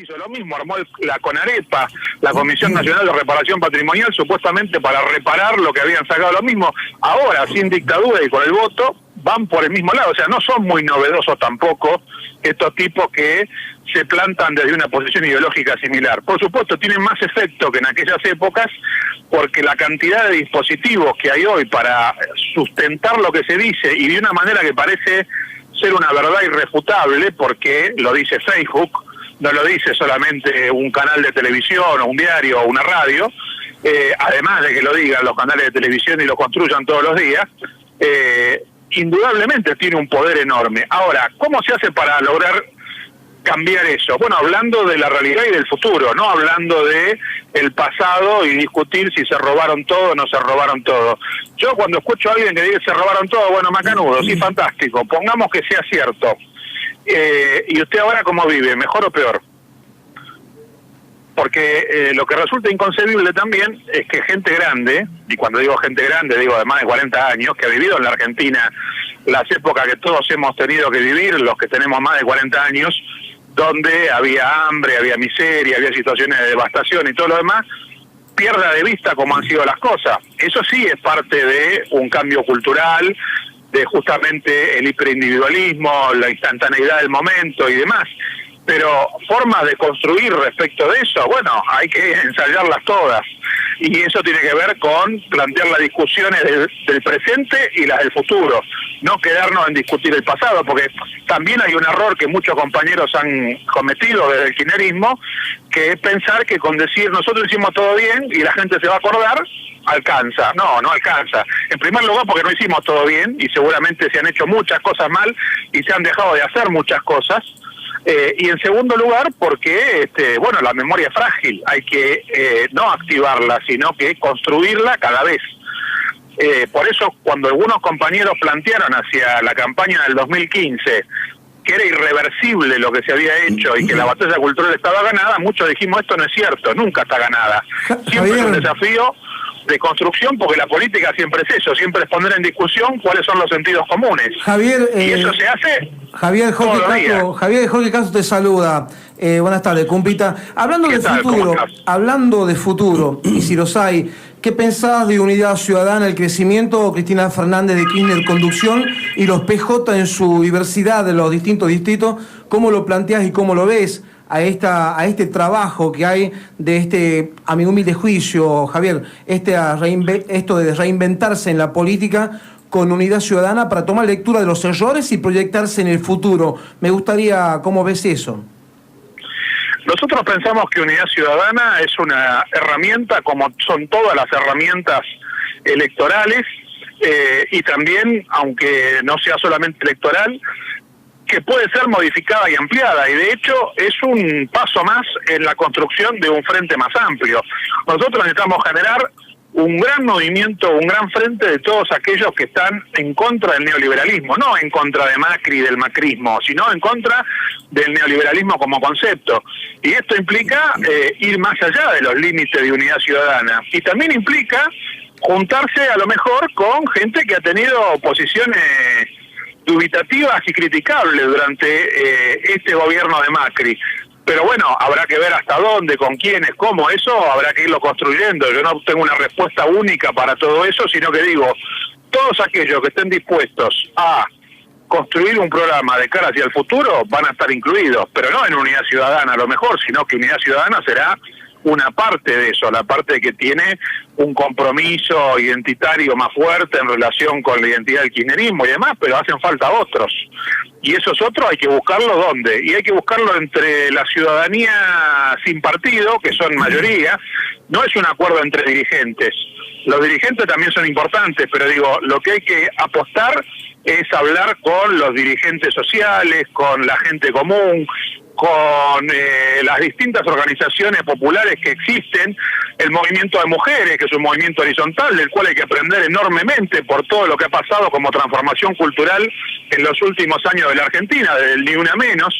hizo lo mismo, armó la CONAREPA, la Comisión Nacional de Reparación Patrimonial, supuestamente para reparar lo que habían sacado. Lo mismo, ahora sin dictadura y con el voto, van por el mismo lado. O sea, no son muy novedosos tampoco estos tipos que se plantan desde una posición ideológica similar. Por supuesto, tienen más efecto que en aquellas épocas, porque la cantidad de dispositivos que hay hoy para sustentar lo que se dice, y de una manera que parece ser una verdad irrefutable, porque lo dice Facebook, no lo dice solamente un canal de televisión o un diario o una radio, además de que lo digan los canales de televisión y lo construyan todos los días, indudablemente tiene un poder enorme. Ahora, ¿cómo se hace para lograr cambiar eso? Bueno, hablando de la realidad y del futuro, no hablando de el pasado y discutir si se robaron todo o no se robaron todo. Yo cuando escucho a alguien que dice se robaron todo, bueno, macanudo, sí, fantástico, pongamos que sea cierto. ¿Y usted ahora cómo vive? ¿Mejor o peor? Porque lo que resulta inconcebible también es que gente grande, y cuando digo gente grande digo de más de 40 años, que ha vivido en la Argentina las épocas que todos hemos tenido que vivir, los que tenemos más de 40 años, donde había hambre, había miseria, había situaciones de devastación y todo lo demás, pierda de vista cómo han sido las cosas. Eso sí es parte de un cambio cultural, de justamente el hiperindividualismo, la instantaneidad del momento y demás. Pero formas de construir respecto de eso, bueno, hay que ensayarlas todas. Y eso tiene que ver con plantear las discusiones del presente y las del futuro. No quedarnos en discutir el pasado, porque también hay un error que muchos compañeros han cometido desde el kirchnerismo, que es pensar que con decir nosotros hicimos todo bien y la gente se va a acordar, alcanza. No, no alcanza. En primer lugar porque no hicimos todo bien y seguramente se han hecho muchas cosas mal y se han dejado de hacer muchas cosas. Y en segundo lugar porque, bueno, la memoria es frágil, hay que no activarla, sino que construirla cada vez. Por eso cuando algunos compañeros plantearon hacia la campaña del 2015 que era irreversible lo que se había hecho y que la batalla cultural estaba ganada, muchos dijimos esto no es cierto, nunca está ganada. Siempre es un desafío de construcción, porque la política siempre es eso, siempre es poner en discusión cuáles son los sentidos comunes. Javier, y eso se hace Javier Jorge Caso te saluda. Buenas tardes, compita. Hablando de futuro, y si los hay, ¿qué pensás de Unidad Ciudadana, el crecimiento, Cristina Fernández de Kirchner, conducción, y los PJ en su diversidad de los distintos distritos? ¿Cómo lo planteás y cómo lo ves a este trabajo que hay de a mi humilde juicio, Javier, esto de reinventarse en la política con Unidad Ciudadana para tomar lectura de los errores y proyectarse en el futuro? Me gustaría, ¿cómo ves eso? Nosotros pensamos que Unidad Ciudadana es una herramienta, como son todas las herramientas electorales, y también, aunque no sea solamente electoral, que puede ser modificada y ampliada, y de hecho es un paso más en la construcción de un frente más amplio. Nosotros necesitamos generar un gran movimiento, un gran frente de todos aquellos que están en contra del neoliberalismo, no en contra de Macri y del macrismo, sino en contra del neoliberalismo como concepto. Y esto implica ir más allá de los límites de Unidad Ciudadana, y también implica juntarse a lo mejor con gente que ha tenido posiciones dubitativas y criticables durante este gobierno de Macri. Pero bueno, habrá que ver hasta dónde, con quiénes, cómo, eso habrá que irlo construyendo. Yo no tengo una respuesta única para todo eso, sino que digo, todos aquellos que estén dispuestos a construir un programa de cara hacia el futuro van a estar incluidos, pero no en Unidad Ciudadana a lo mejor, sino que Unidad Ciudadana será una parte de eso, la parte que tiene un compromiso identitario más fuerte en relación con la identidad del kirchnerismo y demás, pero hacen falta otros. Y esos otros hay que buscarlos ¿dónde? Y hay que buscarlo entre la ciudadanía sin partido, que son mayoría. No es un acuerdo entre dirigentes. Los dirigentes también son importantes, pero digo, lo que hay que apostar es hablar con los dirigentes sociales, con la gente común, con las distintas organizaciones populares que existen, el movimiento de mujeres, que es un movimiento horizontal, del cual hay que aprender enormemente por todo lo que ha pasado como transformación cultural en los últimos años de la Argentina, del Ni Una Menos,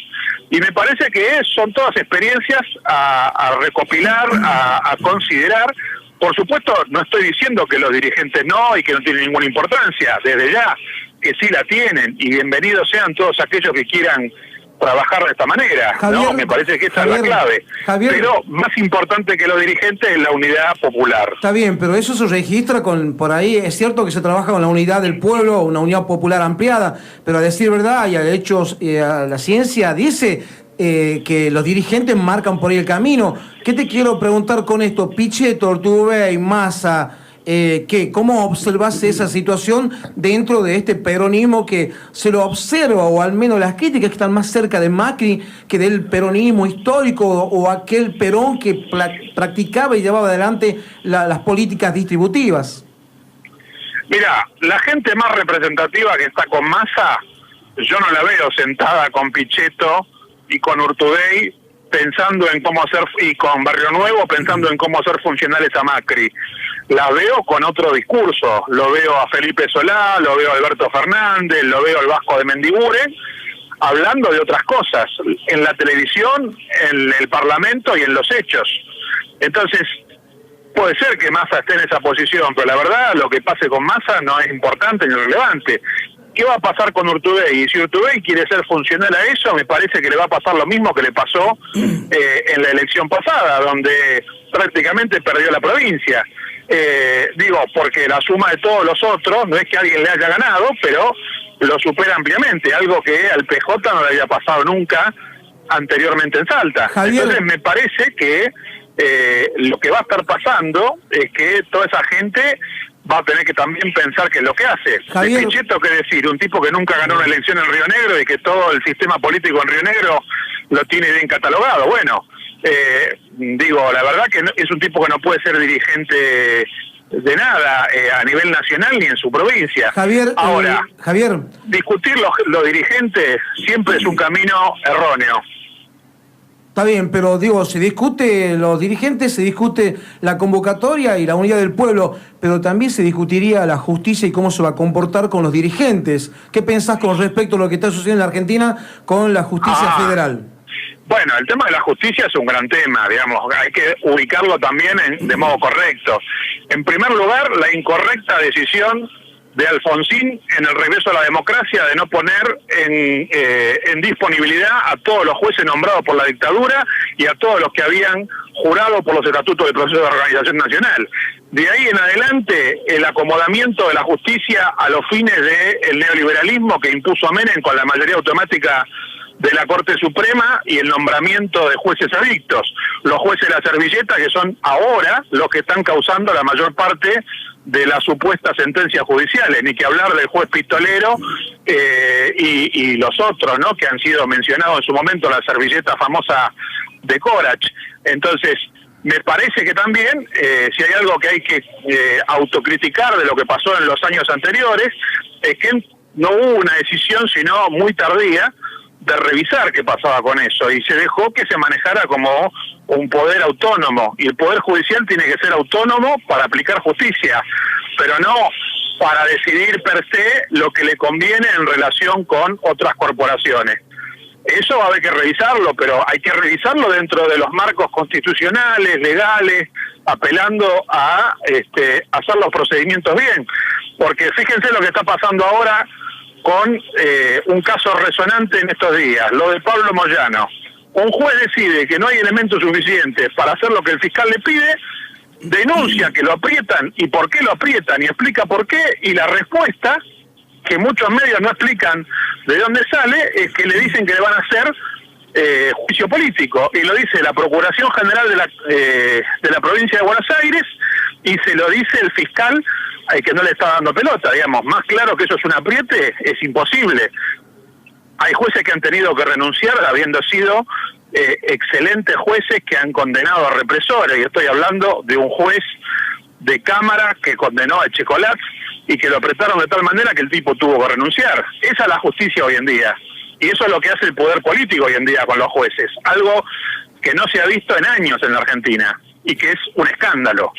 y me parece que son todas experiencias a recopilar, a considerar. Por supuesto, no estoy diciendo que los dirigentes no y que no tienen ninguna importancia, desde ya que sí la tienen, y bienvenidos sean todos aquellos que quieran trabajar de esta manera, Javier, ¿no? Me parece que esa es la clave. Javier, pero más importante que los dirigentes es la unidad popular. Está bien, pero eso se registra por ahí. Es cierto que se trabaja con la unidad del pueblo, una unidad popular ampliada, pero a decir verdad y a hechos, a la ciencia dice que los dirigentes marcan por ahí el camino. ¿Qué te quiero preguntar con esto? Pichetto, Urtubey, Massa... ¿cómo observas esa situación dentro de este peronismo que se lo observa, o al menos las críticas que están más cerca de Macri que del peronismo histórico o aquel Perón que practicaba y llevaba adelante las políticas distributivas? Mira, la gente más representativa que está con Massa, yo no la veo sentada con Pichetto y con Urtubey pensando en cómo hacer, y con Barrio Nuevo pensando en cómo hacer funcionales a Macri. La veo con otro discurso, lo veo a Felipe Solá, lo veo a Alberto Fernández, lo veo al Vasco de Mendiguren, hablando de otras cosas, en la televisión, en el Parlamento y en los hechos. Entonces, puede ser que Massa esté en esa posición, pero la verdad, lo que pase con Massa no es importante ni relevante. ¿Qué va a pasar con Urtubey? Y si Urtubey quiere ser funcional a eso, me parece que le va a pasar lo mismo que le pasó en la elección pasada, donde prácticamente perdió la provincia. Digo, porque la suma de todos los otros, no es que alguien le haya ganado, pero lo supera ampliamente, algo que al PJ no le había pasado nunca anteriormente en Salta. Javier. Entonces me parece que lo que va a estar pasando es que toda esa gente va a tener que también pensar qué es lo que hace. Javier. De Pichetto, ¿qué decir? Un tipo que nunca ganó una elección en Río Negro y que todo el sistema político en Río Negro lo tiene bien catalogado. Bueno, digo, la verdad que es un tipo que no puede ser dirigente de nada a nivel nacional ni en su provincia. Javier, ahora, Javier, discutir los dirigentes siempre es un camino erróneo. Está bien, pero digo, se discute los dirigentes, se discute la convocatoria y la unidad del pueblo, pero también se discutiría la justicia y cómo se va a comportar con los dirigentes. ¿Qué pensás con respecto a lo que está sucediendo en la Argentina con la justicia federal? Bueno, el tema de la justicia es un gran tema, digamos, hay que ubicarlo también de modo correcto. En primer lugar, la incorrecta decisión de Alfonsín en el regreso a la democracia de no poner en disponibilidad a todos los jueces nombrados por la dictadura y a todos los que habían jurado por los estatutos del proceso de organización nacional. De ahí en adelante, el acomodamiento de la justicia a los fines del neoliberalismo que impuso Menem con la mayoría automática de la Corte Suprema y el nombramiento de jueces adictos. Los jueces de la servilleta, que son ahora los que están causando la mayor parte de las supuestas sentencias judiciales, ni que hablar del juez pistolero y los otros, ¿no?, que han sido mencionados en su momento, la servilleta famosa de Corach. Entonces, me parece que también, si hay algo que hay que autocriticar de lo que pasó en los años anteriores, es que no hubo una decisión, sino muy tardía, de revisar qué pasaba con eso, y se dejó que se manejara como un poder autónomo, y el Poder Judicial tiene que ser autónomo para aplicar justicia, pero no para decidir per se lo que le conviene en relación con otras corporaciones. Eso va a haber que revisarlo, pero hay que revisarlo dentro de los marcos constitucionales, legales, apelando a hacer los procedimientos bien, porque fíjense lo que está pasando ahora con un caso resonante en estos días, lo de Pablo Moyano. Un juez decide que no hay elementos suficientes para hacer lo que el fiscal le pide, denuncia que lo aprietan y por qué lo aprietan y explica por qué, y la respuesta, que muchos medios no explican de dónde sale, es que le dicen que le van a hacer juicio político, y lo dice la Procuración General de la provincia de Buenos Aires, y se lo dice el fiscal que no le está dando pelota, digamos. Más claro que eso es un apriete, es imposible. Hay jueces que han tenido que renunciar habiendo sido excelentes jueces que han condenado a represores, y estoy hablando de un juez de Cámara que condenó a Echecolat y que lo apretaron de tal manera que el tipo tuvo que renunciar. Esa es la justicia hoy en día, y eso es lo que hace el poder político hoy en día con los jueces, algo que no se ha visto en años en la Argentina y que es un escándalo.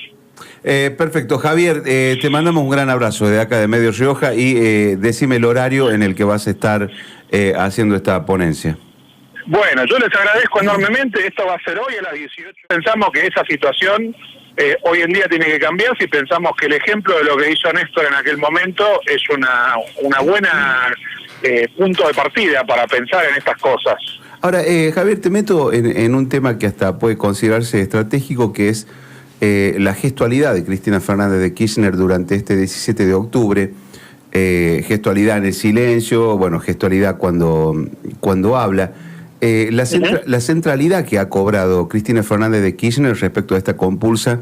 Perfecto, Javier, te mandamos un gran abrazo de acá de Medio Rioja y decime el horario en el que vas a estar haciendo esta ponencia. Bueno, yo les agradezco enormemente, esto va a ser hoy a las 18. Pensamos que esa situación hoy en día tiene que cambiar, si pensamos que el ejemplo de lo que hizo Néstor en aquel momento es una buena punto de partida para pensar en estas cosas. Ahora, Javier, te meto en un tema que hasta puede considerarse estratégico, que es la gestualidad de Cristina Fernández de Kirchner durante este 17 de octubre. Gestualidad en el silencio, bueno, gestualidad cuando habla. La centralidad que ha cobrado Cristina Fernández de Kirchner respecto a esta compulsa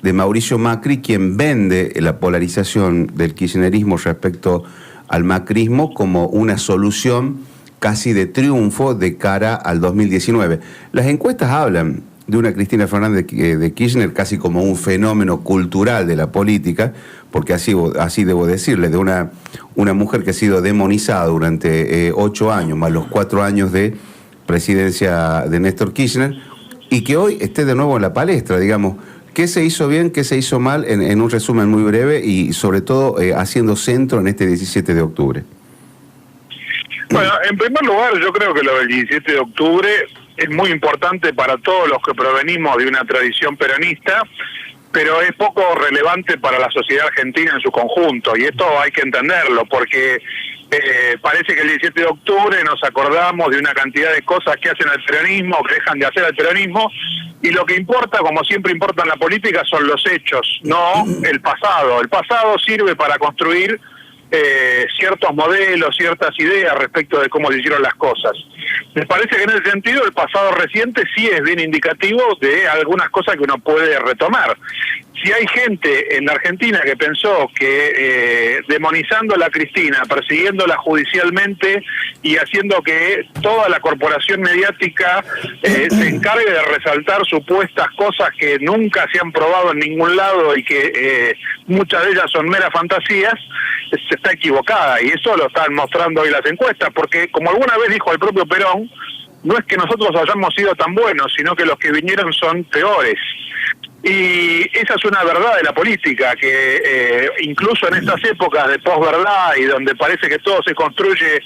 de Mauricio Macri, quien vende la polarización del kirchnerismo respecto al macrismo como una solución casi de triunfo de cara al 2019. Las encuestas hablan de una Cristina Fernández de Kirchner casi como un fenómeno cultural de la política, porque así debo decirle, de una mujer que ha sido demonizada durante 8 años, más los 4 años de presidencia de Néstor Kirchner, y que hoy esté de nuevo en la palestra, digamos. ¿Qué se hizo bien, qué se hizo mal, en un resumen muy breve y sobre todo haciendo centro en este 17 de octubre? Bueno, en primer lugar, yo creo que lo del 17 de octubre es muy importante para todos los que provenimos de una tradición peronista, pero es poco relevante para la sociedad argentina en su conjunto, y esto hay que entenderlo, porque parece que el 17 de octubre nos acordamos de una cantidad de cosas que hacen el peronismo, que dejan de hacer el peronismo, y lo que importa, como siempre importa en la política, son los hechos, no el pasado. El pasado sirve para construir ciertos modelos, ciertas ideas respecto de cómo se hicieron las cosas. Me parece que en ese sentido el pasado reciente sí es bien indicativo de algunas cosas que uno puede retomar. Si hay gente en la Argentina que pensó que demonizando a la Cristina, persiguiéndola judicialmente y haciendo que toda la corporación mediática se encargue de resaltar supuestas cosas que nunca se han probado en ningún lado y que muchas de ellas son meras fantasías, se está equivocada, y eso lo están mostrando hoy las encuestas, porque como alguna vez dijo el propio Perón, no es que nosotros hayamos sido tan buenos, sino que los que vinieron son peores. Y esa es una verdad de la política, que incluso en estas épocas de posverdad y donde parece que todo se construye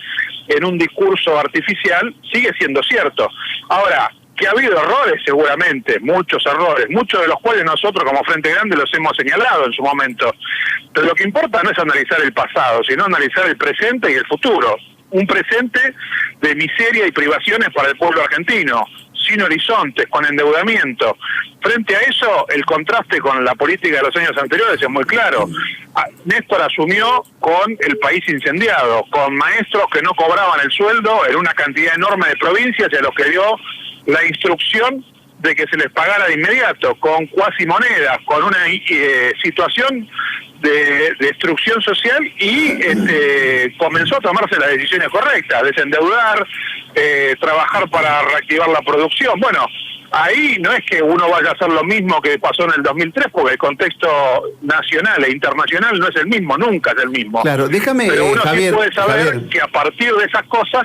en un discurso artificial, sigue siendo cierto. Ahora, que ha habido errores seguramente, muchos errores, muchos de los cuales nosotros como Frente Grande los hemos señalado en su momento. Pero lo que importa no es analizar el pasado, sino analizar el presente y el futuro. Un presente de miseria y privaciones para el pueblo argentino, sin horizontes, con endeudamiento. Frente a eso, el contraste con la política de los años anteriores es muy claro. Néstor asumió con el país incendiado, con maestros que no cobraban el sueldo en una cantidad enorme de provincias y a los que dio la instrucción de que se les pagara de inmediato, con cuasimonedas, con una situación de destrucción social, y comenzó a tomarse las decisiones correctas, desendeudar, trabajar para reactivar la producción. Bueno, ahí no es que uno vaya a hacer lo mismo que pasó en el 2003, porque el contexto nacional e internacional no es el mismo, nunca es el mismo. Claro, déjame, pero uno Javier, sí puede saber Javier, que a partir de esas cosas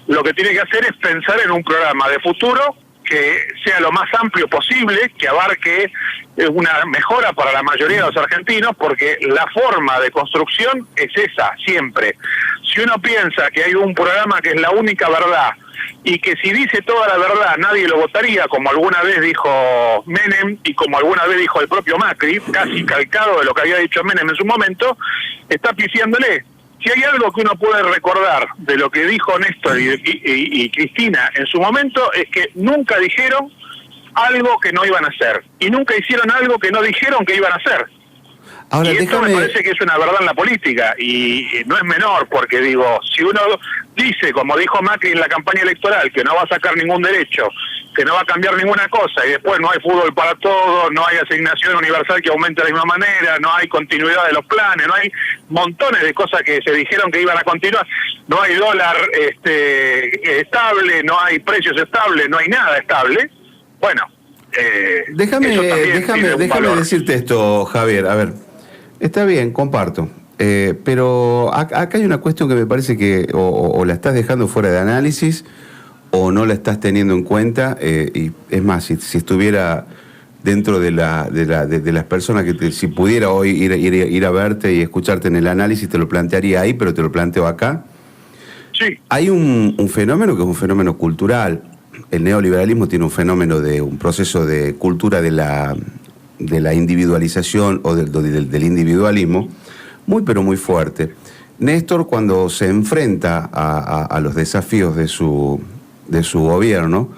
lo que tiene que hacer es pensar en un programa de futuro que sea lo más amplio posible, que abarque una mejora para la mayoría de los argentinos, porque la forma de construcción es esa, siempre. Si uno piensa que hay un programa que es la única verdad, y que si dice toda la verdad nadie lo votaría, como alguna vez dijo Menem y como alguna vez dijo el propio Macri, casi calcado de lo que había dicho Menem en su momento, está pifiándole. Si hay algo que uno puede recordar de lo que dijo Néstor y Cristina en su momento, es que nunca dijeron algo que no iban a hacer, y nunca hicieron algo que no dijeron que iban a hacer. Ahora, y esto me parece que es una verdad en la política, y no es menor, porque digo, si uno dice, como dijo Macri en la campaña electoral, que no va a sacar ningún derecho, que no va a cambiar ninguna cosa, y después no hay fútbol para todos, no hay asignación universal que aumente de la misma manera, no hay continuidad de los planes, no hay montones de cosas que se dijeron que iban a continuar, no hay dólar estable, no hay precios estables, no hay nada estable. Bueno, déjame decirte esto, Javier, a ver. Está bien, comparto, pero acá hay una cuestión que me parece que o la estás dejando fuera de análisis o no la estás teniendo en cuenta, y es más, si estuviera dentro de las personas que si pudiera hoy ir a verte y escucharte en el análisis, te lo plantearía ahí, pero te lo planteo acá. Sí. Hay un fenómeno que es un fenómeno cultural. El neoliberalismo tiene un fenómeno de un proceso de cultura de la individualización o del individualismo muy pero muy fuerte. Néstor, cuando se enfrenta a los desafíos de su gobierno,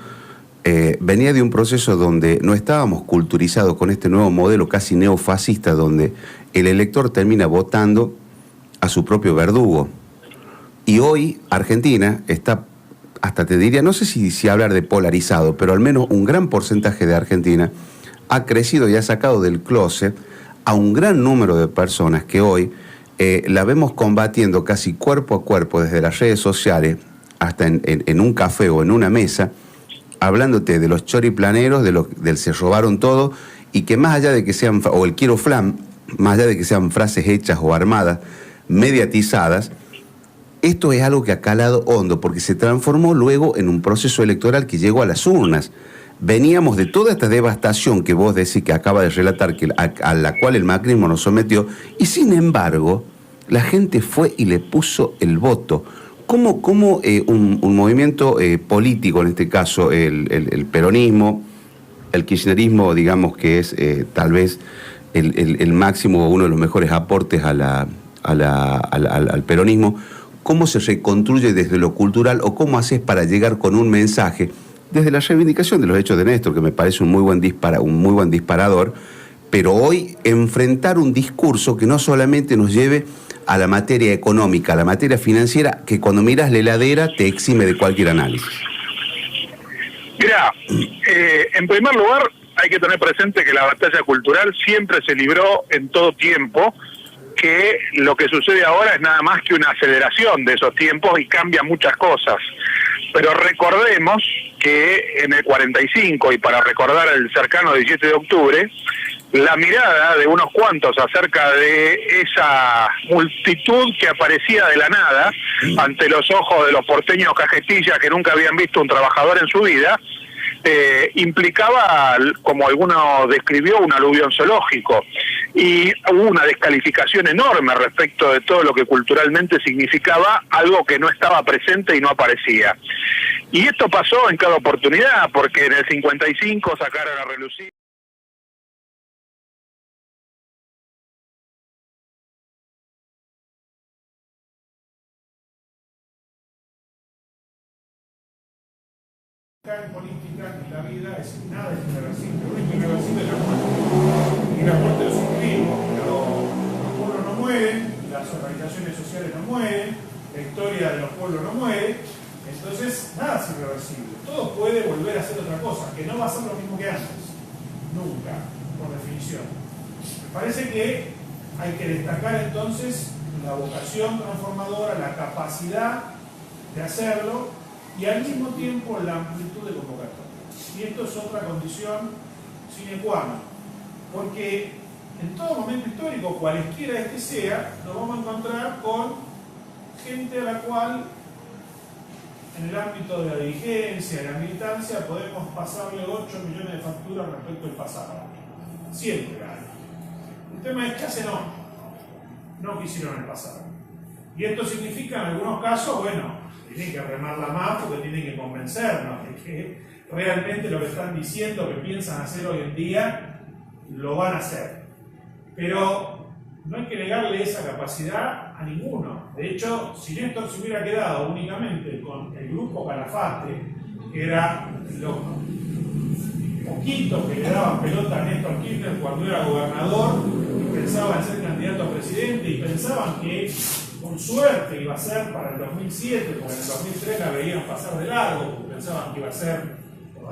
venía de un proceso donde no estábamos culturizados con este nuevo modelo casi neofascista, donde el elector termina votando a su propio verdugo. Y hoy Argentina está, hasta te diría, no sé si hablar de polarizado, pero al menos un gran porcentaje de Argentina ha crecido y ha sacado del closet a un gran número de personas que hoy la vemos combatiendo casi cuerpo a cuerpo desde las redes sociales hasta en un café o en una mesa, hablándote de los choriplaneros, del se robaron todo, y que más allá de que sean, o el quiero flan, más allá de que sean frases hechas o armadas, mediatizadas, esto es algo que ha calado hondo, porque se transformó luego en un proceso electoral que llegó a las urnas. Veníamos de toda esta devastación que vos decís que acaba de relatar, a la cual el macrismo nos sometió, y sin embargo, la gente fue y le puso el voto. ¿Cómo un movimiento político, en este caso el peronismo, el kirchnerismo, digamos que es tal vez el máximo o uno de los mejores aportes al peronismo, cómo se reconstruye desde lo cultural o cómo haces para llegar con un mensaje desde la reivindicación de los hechos de Néstor, que me parece un muy buen disparador, pero hoy enfrentar un discurso que no solamente nos lleve a la materia económica, a la materia financiera, que cuando miras la heladera te exime de cualquier análisis? Mirá, en primer lugar hay que tener presente que la batalla cultural siempre se libró en todo tiempo, que lo que sucede ahora es nada más que una aceleración de esos tiempos y cambia muchas cosas. Pero recordemos que en el 45, y para recordar el cercano 17 de octubre, la mirada de unos cuantos acerca de esa multitud que aparecía de la nada ante los ojos de los porteños cajetillas que nunca habían visto un trabajador en su vida, implicaba, como alguno describió, un aluvión zoológico, y hubo una descalificación enorme respecto de todo lo que culturalmente significaba algo que no estaba presente y no aparecía. Y esto pasó en cada oportunidad, porque en el 55 sacaron a relucir en política, en la vida, es nada es irreversible. Lo único irreversible es la muerte. Y la muerte lo sufrimos, pero los pueblos no mueren, las organizaciones sociales no mueren, la historia de los pueblos no muere. Entonces, nada es irreversible. Todo puede volver a ser otra cosa, que no va a ser lo mismo que antes. Nunca, por definición. Me parece que hay que destacar entonces la vocación transformadora, la capacidad de hacerlo, y al mismo tiempo la amplitud de convocatorias. Y esto es otra condición sine qua non, porque en todo momento histórico, cualesquiera este sea, nos vamos a encontrar con gente a la cual, en el ámbito de la dirigencia, de la militancia, podemos pasarle 8 millones de facturas respecto al pasado. Siempre hay. El tema es que hacen hoy, no que hicieron en el pasado. Y esto significa, en algunos casos, bueno, tienen que remarla más porque tienen que convencernos de que realmente lo que están diciendo que piensan hacer hoy en día lo van a hacer. Pero no hay que negarle esa capacidad a ninguno. De hecho, si Néstor se hubiera quedado únicamente con el grupo Calafate, que era los poquitos que le daban pelota a Néstor Kirchner cuando era gobernador y pensaba en ser candidato a presidente y pensaban que con suerte iba a ser para el 2007, porque en el 2003 la veían pasar de largo, porque pensaban que iba a ser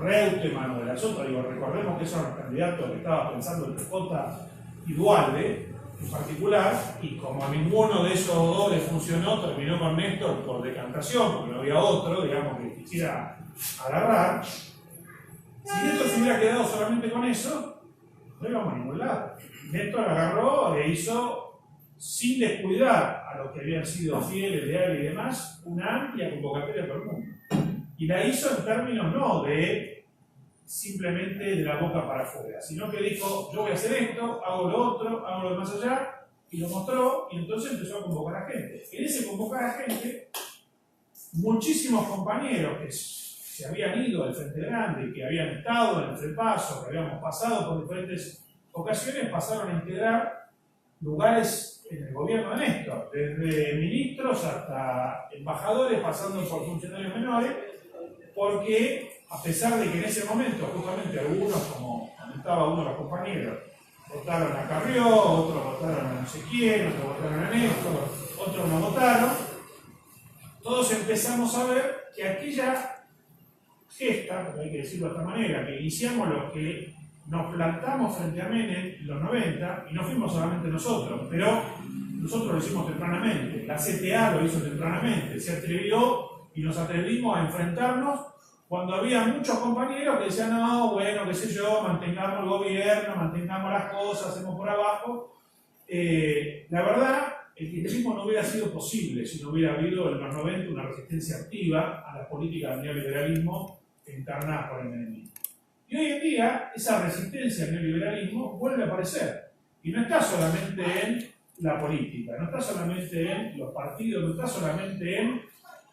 Reutemann o de las otras. Digo, recordemos que esos eran los candidatos que estaba pensando entre Jota y Duhalde en particular, y como a ninguno de esos dos le funcionó, terminó con Néstor por decantación, porque no había otro, digamos, que quisiera agarrar. Si Néstor se hubiera quedado solamente con eso, no íbamos a ningún lado. Néstor agarró e hizo, sin descuidar a los que habían sido fieles, leales y demás, una amplia convocatoria por el mundo. Y la hizo en términos no de simplemente de la boca para afuera, sino que dijo, yo voy a hacer esto, hago lo otro, hago lo de más allá, y lo mostró, y entonces empezó a convocar a gente. En ese convocar a gente, muchísimos compañeros que se habían ido al Frente Grande, que habían estado en el Frepaso, que habíamos pasado por diferentes ocasiones, pasaron a integrar lugares en el gobierno de Néstor, desde ministros hasta embajadores, pasando por funcionarios menores, porque a pesar de que en ese momento justamente algunos, como comentaba uno de los compañeros, votaron a Carrió, otros votaron a no sé quién, otros votaron a Néstor, otros no votaron, todos empezamos a ver que aquella gesta, porque hay que decirlo de esta manera, que iniciamos los que nos plantamos frente a Menem en los 90, y no fuimos solamente nosotros, pero nosotros lo hicimos tempranamente, la CTA lo hizo tempranamente, se atrevió y nos atrevimos a enfrentarnos cuando había muchos compañeros que decían, no, bueno, qué sé yo, mantengamos el gobierno, mantengamos las cosas, hacemos por abajo. La verdad, el kirchnerismo no hubiera sido posible si no hubiera habido en los 90 una resistencia activa a las políticas del neoliberalismo encarnadas por el menemismo. Y hoy en día, esa resistencia al neoliberalismo vuelve a aparecer. Y no está solamente en la política, no está solamente en los partidos, no está solamente en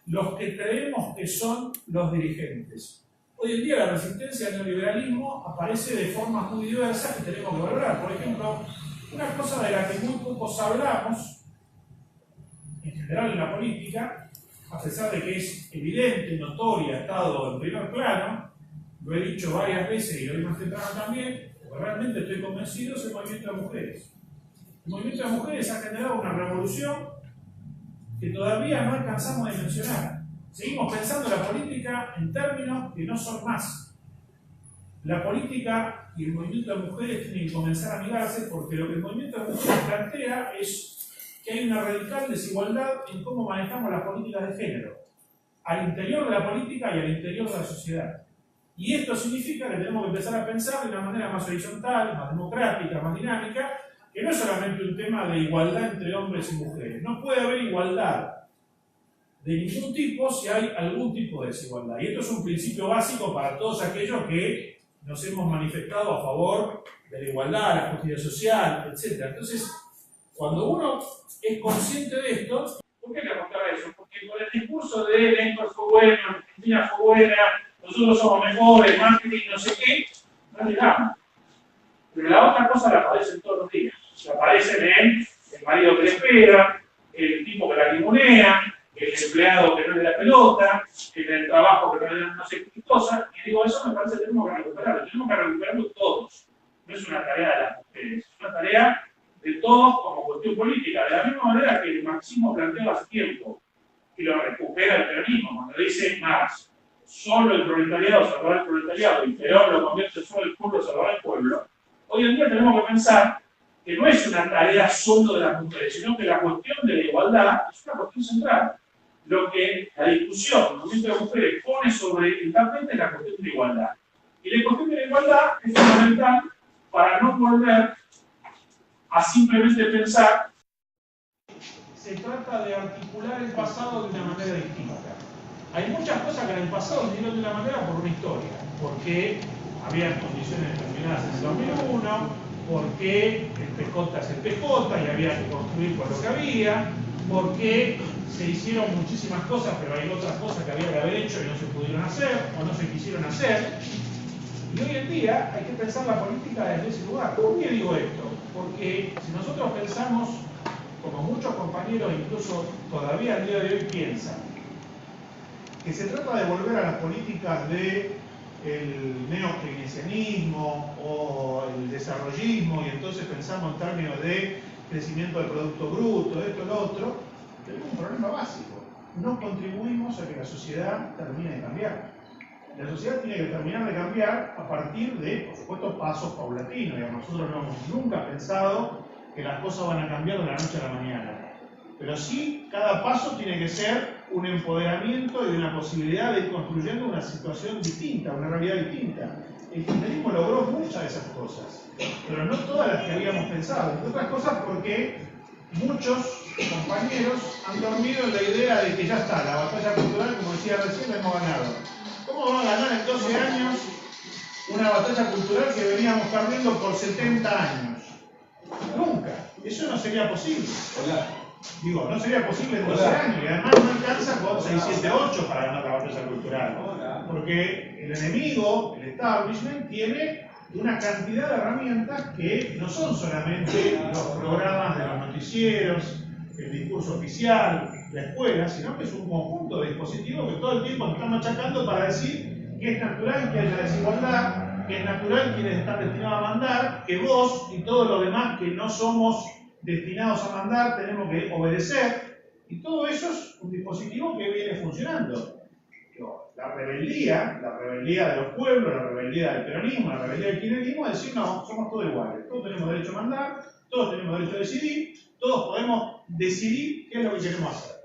los que creemos que son los dirigentes. Hoy en día la resistencia al neoliberalismo aparece de formas muy diversas que tenemos que valorar. Por ejemplo, una cosa de la que muy pocos hablamos, en general en la política, a pesar de que es evidente, notoria, ha estado en primer plano, lo he dicho varias veces y lo digo más temprano también, porque realmente estoy convencido, es el movimiento de mujeres. El movimiento de mujeres ha generado una revolución que todavía no alcanzamos a dimensionar. Seguimos pensando la política en términos que no son más. La política y el movimiento de mujeres tienen que comenzar a mirarse porque lo que el movimiento de mujeres plantea es que hay una radical desigualdad en cómo manejamos las políticas de género, al interior de la política y al interior de la sociedad. Y esto significa que tenemos que empezar a pensar de una manera más horizontal, más democrática, más dinámica, que no es solamente un tema de igualdad entre hombres y mujeres. No puede haber igualdad de ningún tipo si hay algún tipo de desigualdad. Y esto es un principio básico para todos aquellos que nos hemos manifestado a favor de la igualdad, la justicia social, etc. Entonces, cuando uno es consciente de esto, ¿por qué le apuntaba eso? Porque con el discurso de Néstor fue bueno, Argentina fue buena, nosotros somos mejores, marketing, no sé qué, no llegamos. Pero la otra cosa la aparecen todos los días. Aparecen en el marido que le espera, el tipo que la limonea, el empleado que no le da pelota, en el trabajo que no le da no sé qué cosa. Y digo, eso me parece que tenemos que recuperarlo todos. No es una tarea de las mujeres, es una tarea de todos como cuestión política. De la misma manera que el marxismo planteó hace tiempo, y lo recupera el peronismo, cuando dice Marx, solo el proletariado salvará el proletariado y Perón lo convierte solo el pueblo salvará el pueblo. Hoy en día tenemos que pensar que no es una tarea solo de las mujeres, sino que la cuestión de la igualdad es una cuestión central. Lo que la discusión del movimiento de mujeres pone sobre el tapete es la cuestión de la igualdad. Y la cuestión de la igualdad es fundamental para no volver a simplemente pensar que se trata de articular el pasado de una manera distinta. Hay muchas cosas que en el pasado se dieron de una manera por una historia, porque había condiciones determinadas en el 2001, porque el PJ es el PJ y había que construir con lo que había, porque se hicieron muchísimas cosas, pero hay otras cosas que había que haber hecho y no se pudieron hacer o no se quisieron hacer. Y hoy en día hay que pensar la política desde ese lugar. ¿Por qué digo esto? Porque si nosotros pensamos, como muchos compañeros incluso todavía al día de hoy piensan, que se trata de volver a las políticas del neokeynesianismo o el desarrollismo, y entonces pensamos en términos de crecimiento del Producto Bruto, esto, lo otro, tenemos un problema básico. No contribuimos a que la sociedad termine de cambiar. La sociedad tiene que terminar de cambiar a partir de, por supuesto, pasos paulatinos. Nosotros no hemos nunca pensado que las cosas van a cambiar de la noche a la mañana. Pero sí, cada paso tiene que ser un empoderamiento y una posibilidad de ir construyendo una situación distinta, una realidad distinta. El kirchnerismo logró muchas de esas cosas, pero no todas las que habíamos pensado. Entre otras cosas porque muchos compañeros han dormido en la idea de que ya está, la batalla cultural, como decía recién, la hemos ganado. ¿Cómo vamos a ganar en 12 años una batalla cultural que veníamos perdiendo por 70 años? Nunca. Eso no sería posible. Digo, no sería posible en 12 años, y además no alcanza con 6, 7, 8 para ganar la batalla cultural. Porque el enemigo, el establishment, tiene una cantidad de herramientas que no son solamente los programas de los noticieros, el discurso oficial, la escuela, sino que es un conjunto de dispositivos que todo el tiempo nos están machacando para decir que es natural que haya desigualdad, que es natural quienes están destinados a mandar, que vos y todos los demás que no somos destinados a mandar tenemos que obedecer, y todo eso es un dispositivo que viene funcionando. La rebeldía de los pueblos, la rebeldía del peronismo, la rebeldía del kirchnerismo es decir, no, somos todos iguales, todos tenemos derecho a mandar, todos tenemos derecho a decidir, todos podemos decidir qué es lo que queremos hacer.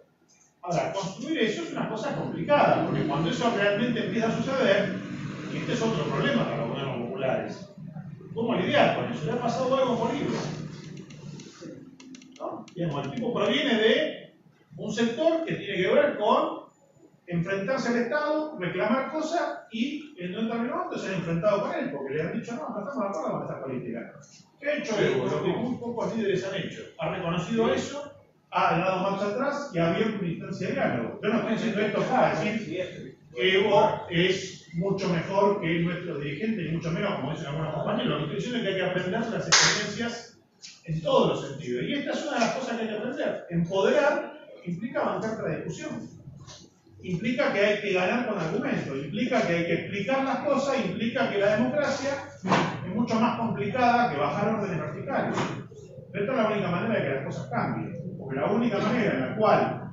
Ahora, construir eso es una cosa complicada, porque cuando eso realmente empieza a suceder, y este es otro problema para los gobiernos populares, ¿cómo lidiar con eso? ¿Le ha pasado algo por Bolivia? ¿No? Digamos, el tipo proviene de un sector que tiene que ver con enfrentarse al Estado, reclamar cosas y en un determinado momento se han enfrentado con él, porque le han dicho, no estamos de acuerdo con esta política. ¿Qué ha hecho Evo? Lo que muy pocos líderes han hecho. Ha reconocido eso, ha dado marcha atrás y ha abierto una instancia de diálogo. Yo no estoy diciendo esto para decir que Evo es mucho mejor que nuestro dirigente, ni mucho menos, como dicen algunos compañeros. Lo que estoy diciendo es que hay que aprender las experiencias en todos los sentidos. Y esta es una de las cosas que hay que aprender. Empoderar implica bancar la discusión. Implica que hay que ganar con argumentos, implica que hay que explicar las cosas, implica que la democracia es mucho más complicada que bajar órdenes verticales. Pero esta es la única manera de que las cosas cambien, porque la única manera en la cual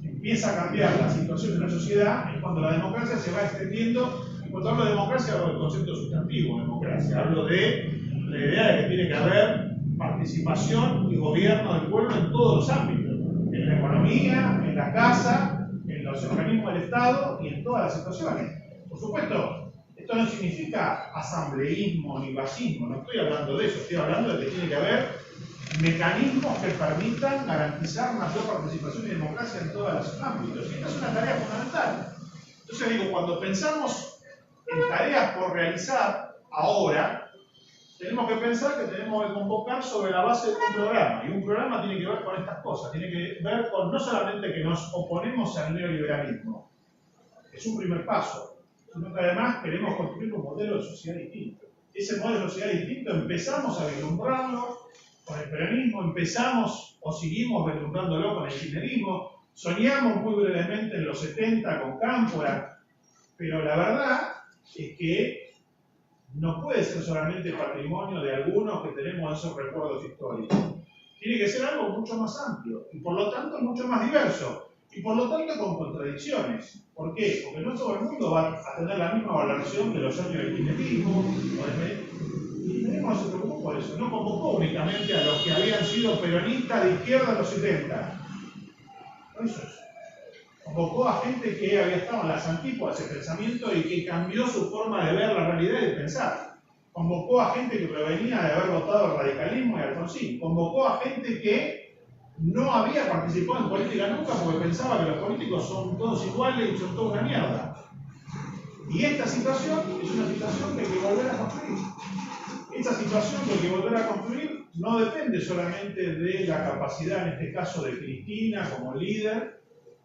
empieza a cambiar la situación de la sociedad es cuando la democracia se va extendiendo. Y cuando hablo de democracia hablo del concepto sustantivo de democracia, hablo de la idea de que tiene que haber participación y gobierno del pueblo en todos los ámbitos, en la economía, en la casa, en los organismos del Estado y en todas las situaciones. Por supuesto, esto no significa asambleísmo ni fascismo, no estoy hablando de eso, estoy hablando de que tiene que haber mecanismos que permitan garantizar mayor participación y democracia en todos los ámbitos. Y esta es una tarea fundamental. Entonces digo, cuando pensamos en tareas por realizar ahora, tenemos que pensar que tenemos que convocar sobre la base de un programa. Y un programa tiene que ver con estas cosas. Tiene que ver con no solamente que nos oponemos al neoliberalismo, es un primer paso, sino que además queremos construir un modelo de sociedad distinto. Ese modelo de sociedad distinto empezamos a vislumbrarlo con el peronismo, empezamos o seguimos vislumbrándolo con el kirchnerismo, soñamos muy brevemente en los 70 con Cámpora, pero la verdad es que no puede ser solamente patrimonio de algunos que tenemos esos recuerdos históricos. Tiene que ser algo mucho más amplio y por lo tanto mucho más diverso y por lo tanto con contradicciones. ¿Por qué? Porque no todo el mundo va a tener la misma valoración de los años del kirchnerismo y tenemos se preocupó por eso. No convocó únicamente a los que habían sido peronistas de izquierda en los 70. No hizo eso. Convocó a gente que había estado en las antípodas de ese pensamiento y que cambió su forma de ver la realidad y de pensar. Convocó a gente que provenía de haber votado al radicalismo y al Alfonsín. Convocó a gente que no había participado en política nunca porque pensaba que los políticos son todos iguales y son toda una mierda. Y esta situación es una situación que hay que volver a construir. Esta situación que hay que volver a construir no depende solamente de la capacidad, en este caso de Cristina como líder,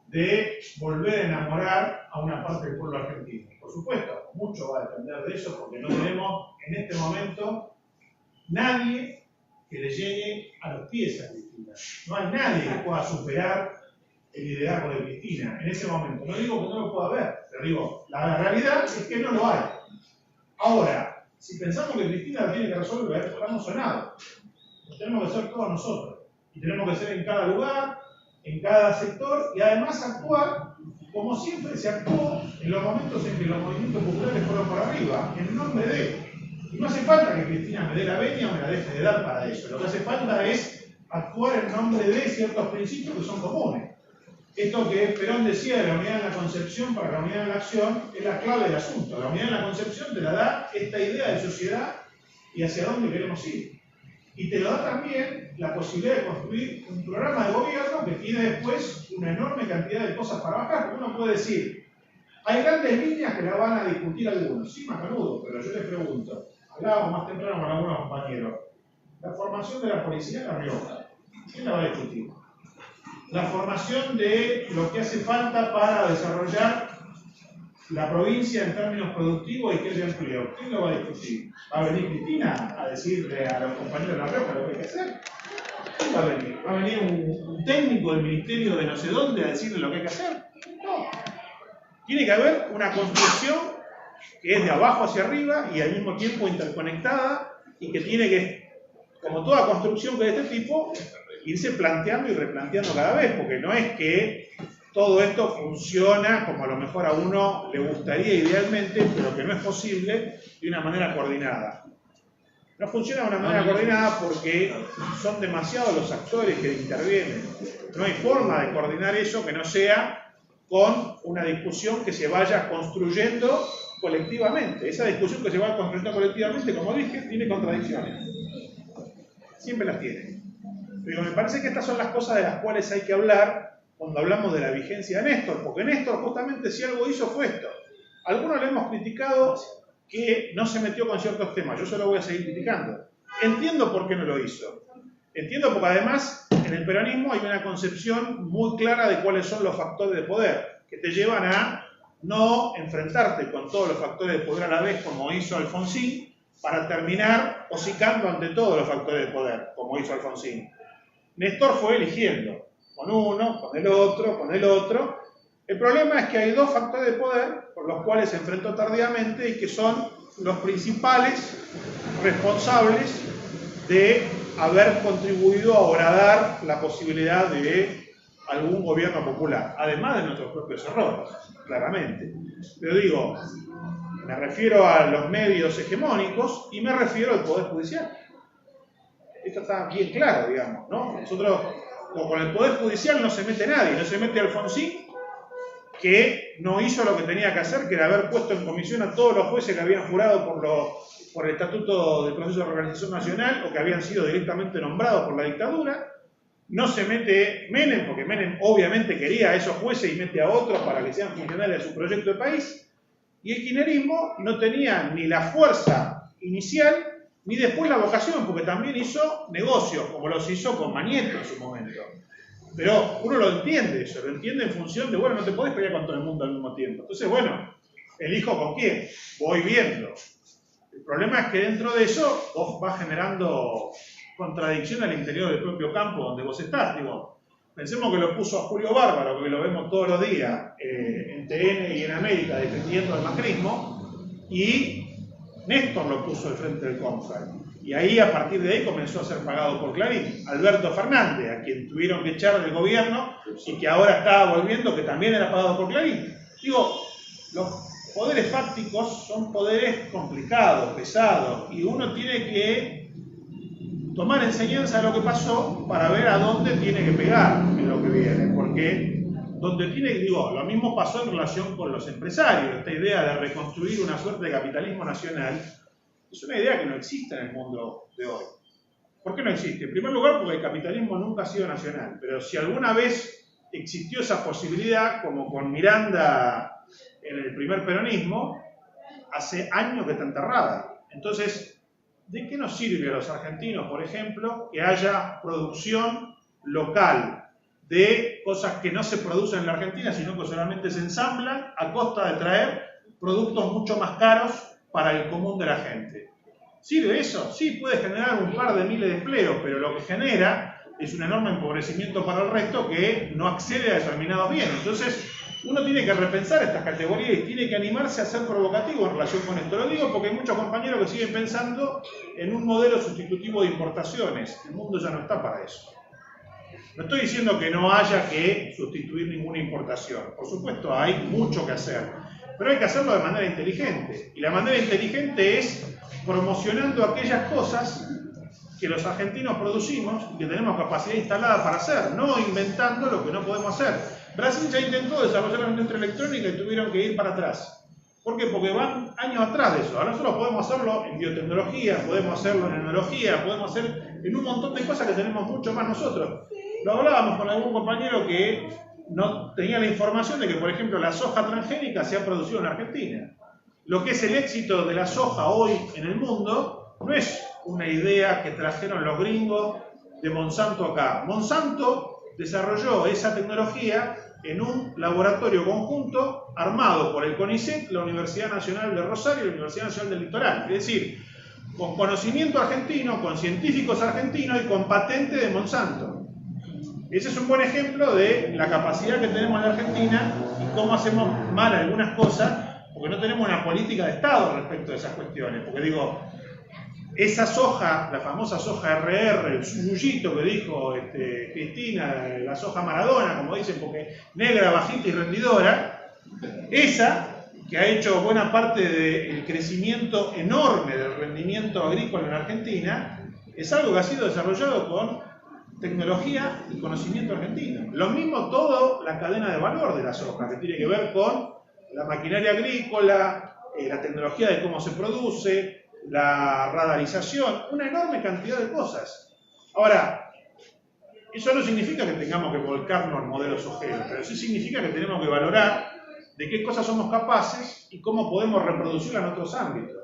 de volver a enamorar a una parte del pueblo argentino. Por supuesto, mucho va a depender de eso porque no tenemos en este momento nadie que le llegue a los pies a Cristina. No hay nadie que pueda superar el liderazgo de Cristina en ese momento. No digo que no lo pueda haber, pero digo, la realidad es que no lo hay. Ahora, si pensamos que Cristina lo tiene que resolver, estamos sonados. Lo tenemos que hacer todos nosotros. Y tenemos que ser en cada lugar, en cada sector, y además actuar como siempre se actuó en los momentos en que los movimientos populares fueron por arriba, en nombre de. Y no hace falta que Cristina me dé la venia o me la deje de dar para eso. Lo que hace falta es actuar en nombre de ciertos principios que son comunes. Esto que Perón decía de la unidad en la concepción para la unidad en la acción es la clave del asunto. La unidad en la concepción te la da esta idea de sociedad y hacia dónde queremos ir. Y te lo da también la posibilidad de construir un programa de gobierno que tiene después una enorme cantidad de cosas para bajar. Porque uno puede decir, hay grandes líneas que la van a discutir algunos. Sí, más menudo, pero yo les pregunto, hablábamos más temprano con algunos compañeros, la formación de la policía en La Rioja, ¿quién la va a discutir? La formación de lo que hace falta para desarrollar la provincia en términos productivos y que haya empleo. ¿Quién lo va a discutir? ¿Va a venir Cristina a decirle a los compañeros de La Rioja lo que hay que hacer? ¿Quién va a venir? ¿Va a venir un técnico del ministerio de no sé dónde a decirle lo que hay que hacer? No. Tiene que haber una construcción que es de abajo hacia arriba y al mismo tiempo interconectada y que tiene que, como toda construcción de este tipo, irse planteando y replanteando cada vez, porque no es que todo esto funciona como a lo mejor a uno le gustaría idealmente, pero que no es posible de una manera coordinada. No funciona de una manera coordinada porque son demasiados los actores que intervienen. No hay forma de coordinar eso que no sea con una discusión que se vaya construyendo colectivamente. Esa discusión que se va construyendo colectivamente, como dije, tiene contradicciones. Siempre las tiene. Pero me parece que estas son las cosas de las cuales hay que hablar cuando hablamos de la vigencia de Néstor, porque Néstor justamente si algo hizo fue esto. Algunos le hemos criticado que no se metió con ciertos temas, yo solo voy a seguir criticando. Entiendo por qué no lo hizo. Entiendo porque además en el peronismo hay una concepción muy clara de cuáles son los factores de poder, que te llevan a no enfrentarte con todos los factores de poder a la vez, como hizo Alfonsín, para terminar hocicando ante todos los factores de poder, como hizo Alfonsín. Néstor fue eligiendo, con uno, con el otro, con el otro. El problema es que hay dos factores de poder por los cuales se enfrentó tardíamente y que son los principales responsables de haber contribuido a horadar la posibilidad de algún gobierno popular, además de nuestros propios errores, claramente. Pero digo, me refiero a los medios hegemónicos y me refiero al Poder Judicial. Esto está bien claro, digamos, ¿no? Nosotros, con el Poder Judicial no se mete nadie, no se mete Alfonsín, que no hizo lo que tenía que hacer, que era haber puesto en comisión a todos los jueces que habían jurado por el Estatuto del Proceso de Reorganización Nacional o que habían sido directamente nombrados por la dictadura. No se mete Menem, porque Menem obviamente quería a esos jueces y mete a otros para que sean funcionarios de su proyecto de país. Y el kirchnerismo no tenía ni la fuerza inicial ni después la vocación, porque también hizo negocios, como los hizo con Mañeto en su momento. Pero uno lo entiende eso, lo entiende en función de, bueno, no te podés pelear con todo el mundo al mismo tiempo. Entonces, bueno, elijo con quién, voy viendo. El problema es que dentro de eso vos vas generando contradicción al interior del propio campo donde vos estás. Digo, pensemos que lo puso a Julio Bárbaro, que lo vemos todos los días en TN y en América defendiendo al macrismo, y Néstor lo puso al frente del CONFAR. Y ahí, a partir de ahí, comenzó a ser pagado por Clarín. Alberto Fernández, a quien tuvieron que echar del gobierno y que ahora estaba volviendo, que también era pagado por Clarín. Digo, los poderes fácticos son poderes complicados, pesados, y uno tiene que tomar enseñanza de lo que pasó para ver a dónde tiene que pegar en lo que viene. Porque donde tiene, digo, lo mismo pasó en relación con los empresarios. Esta idea de reconstruir una suerte de capitalismo nacional es una idea que no existe en el mundo de hoy. ¿Por qué no existe? En primer lugar, porque el capitalismo nunca ha sido nacional. Pero si alguna vez existió esa posibilidad, como con Miranda en el primer peronismo, hace años que está enterrada. Entonces, ¿de qué nos sirve a los argentinos, por ejemplo, que haya producción local de cosas que no se producen en la Argentina, sino que solamente se ensamblan a costa de traer productos mucho más caros para el común de la gente? ¿Sirve eso? Sí, puede generar un par de miles de empleos, pero lo que genera es un enorme empobrecimiento para el resto que no accede a determinados bienes. Entonces, uno tiene que repensar estas categorías y tiene que animarse a ser provocativo en relación con esto. Lo digo porque hay muchos compañeros que siguen pensando en un modelo sustitutivo de importaciones. El mundo ya no está para eso. No estoy diciendo que no haya que sustituir ninguna importación. Por supuesto, hay mucho que hacer. Pero hay que hacerlo de manera inteligente. Y la manera inteligente es promocionando aquellas cosas que los argentinos producimos y que tenemos capacidad instalada para hacer, no inventando lo que no podemos hacer. Brasil ya intentó desarrollar la industria electrónica y tuvieron que ir para atrás. ¿Por qué? Porque van años atrás de eso. Ahora nosotros podemos hacerlo en biotecnología, podemos hacerlo en enología, podemos hacer en un montón de cosas que tenemos mucho más nosotros. Lo hablábamos con algún compañero que no tenía la información de que, por ejemplo, la soja transgénica se ha producido en Argentina. Lo que es el éxito de la soja hoy en el mundo no es una idea que trajeron los gringos de Monsanto acá. Monsanto desarrolló esa tecnología en un laboratorio conjunto armado por el CONICET, la Universidad Nacional de Rosario y la Universidad Nacional del Litoral. Es decir, con conocimiento argentino, con científicos argentinos y con patente de Monsanto. Ese es un buen ejemplo de la capacidad que tenemos en Argentina y cómo hacemos mal algunas cosas, porque no tenemos una política de Estado respecto de esas cuestiones. Porque digo, esa soja, la famosa soja RR, el suyullito que dijo Cristina, la soja Maradona, como dicen, porque negra, bajita y rendidora, esa que ha hecho buena parte del crecimiento enorme del rendimiento agrícola en Argentina, es algo que ha sido desarrollado con tecnología y conocimiento argentino. Lo mismo toda la cadena de valor de la soja, que tiene que ver con la maquinaria agrícola, la tecnología de cómo se produce, la radarización, una enorme cantidad de cosas. Ahora, eso no significa que tengamos que volcarnos al modelo sojero, pero sí significa que tenemos que valorar de qué cosas somos capaces y cómo podemos reproducirlas en otros ámbitos.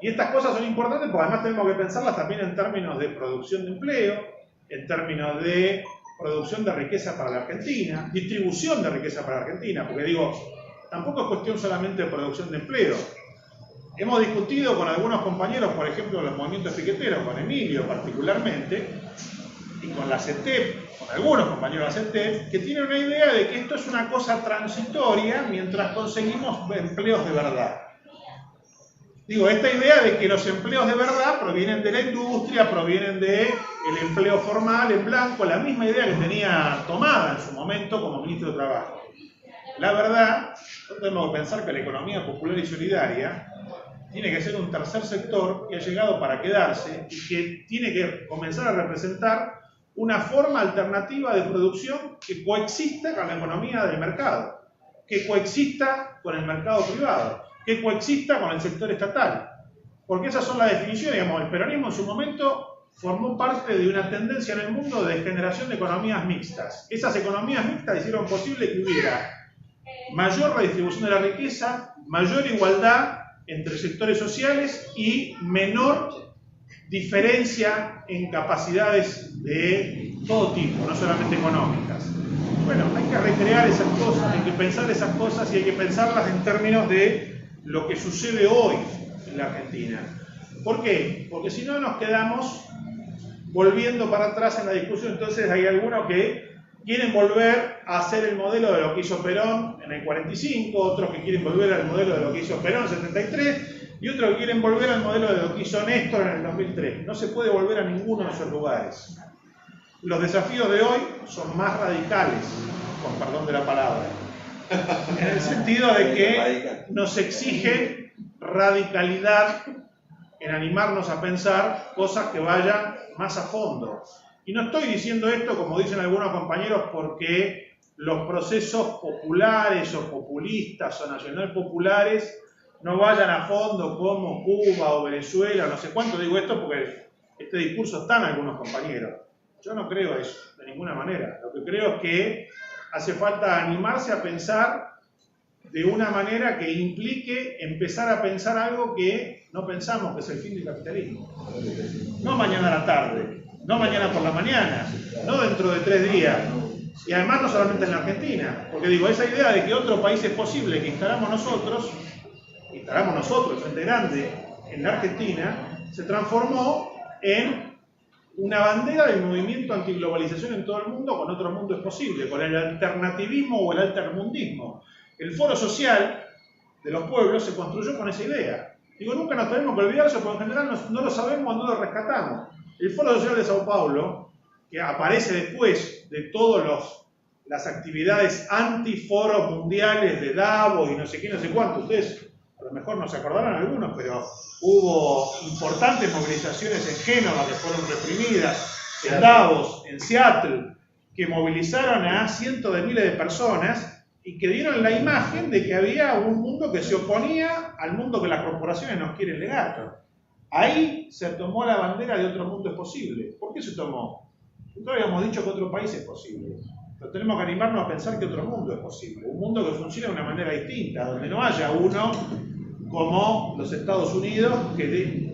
Y estas cosas son importantes porque además tenemos que pensarlas también en términos de producción de empleo, en términos de producción de riqueza para la Argentina, distribución de riqueza para la Argentina, porque digo, tampoco es cuestión solamente de producción de empleo. Hemos discutido con algunos compañeros, por ejemplo, los movimientos piqueteros, con Emilio particularmente, y con la CETEP, con algunos compañeros de la CETEP, que tienen una idea de que esto es una cosa transitoria mientras conseguimos empleos de verdad. Digo, esta idea de que los empleos de verdad provienen de la industria, provienen del empleo formal en blanco, la misma idea que tenía Tomada en su momento como ministro de Trabajo. La verdad, tenemos que pensar que la economía popular y solidaria tiene que ser un tercer sector que ha llegado para quedarse y que tiene que comenzar a representar una forma alternativa de producción que coexista con la economía del mercado, que coexista con el mercado privado, que coexista con el sector estatal. Porque esas son las definiciones, digamos, el peronismo en su momento formó parte de una tendencia en el mundo de generación de economías mixtas. Esas economías mixtas hicieron posible que hubiera mayor redistribución de la riqueza, mayor igualdad entre sectores sociales y menor diferencia en capacidades de todo tipo, no solamente económicas. Bueno, hay que recrear esas cosas, hay que pensar esas cosas y hay que pensarlas en términos de lo que sucede hoy en la Argentina. ¿Por qué? Porque si no nos quedamos volviendo para atrás en la discusión. Entonces hay algunos que quieren volver a hacer el modelo de lo que hizo Perón en el 45, otros que quieren volver al modelo de lo que hizo Perón en el 73, y otros que quieren volver al modelo de lo que hizo Néstor en el 2003. No se puede volver a ninguno de esos lugares. Los desafíos de hoy son más radicales, con perdón de la palabra, en el sentido de que nos exige radicalidad en animarnos a pensar cosas que vayan más a fondo. Y no estoy diciendo esto, como dicen algunos compañeros, porque los procesos populares o populistas o nacional populares no vayan a fondo como Cuba o Venezuela, no sé cuánto. Digo esto porque este discurso está en algunos compañeros. Yo no creo eso, de ninguna manera. Lo que creo es que hace falta animarse a pensar de una manera que implique empezar a pensar algo que no pensamos, que es el fin del capitalismo. No mañana a la tarde, no mañana por la mañana, no dentro de 3 días. Y además no solamente en la Argentina, porque digo, esa idea de que otro país es posible, que instalamos nosotros, el Frente Grande, en la Argentina, se transformó en una bandera del movimiento antiglobalización en todo el mundo. Con otro mundo es posible, con el alternativismo o el altermundismo. El foro social de los pueblos se construyó con esa idea. Digo, nunca nos tenemos que olvidar eso, porque en general no lo sabemos cuando lo rescatamos. El Foro Social de Sao Paulo, que aparece después de todas las actividades antiforos mundiales de Davos y no sé qué, no sé cuánto, ustedes a lo mejor no se acordarán algunos, pero hubo importantes movilizaciones en Génova que fueron reprimidas, en Davos, en Seattle, que movilizaron a cientos de miles de personas y que dieron la imagen de que había un mundo que se oponía al mundo que las corporaciones nos quieren legar. Ahí se tomó la bandera de otro mundo es posible. ¿Por qué se tomó? Nosotros habíamos dicho que otro país es posible, pero tenemos que animarnos a pensar que otro mundo es posible. Un mundo que funcione de una manera distinta, donde no haya uno como los Estados Unidos que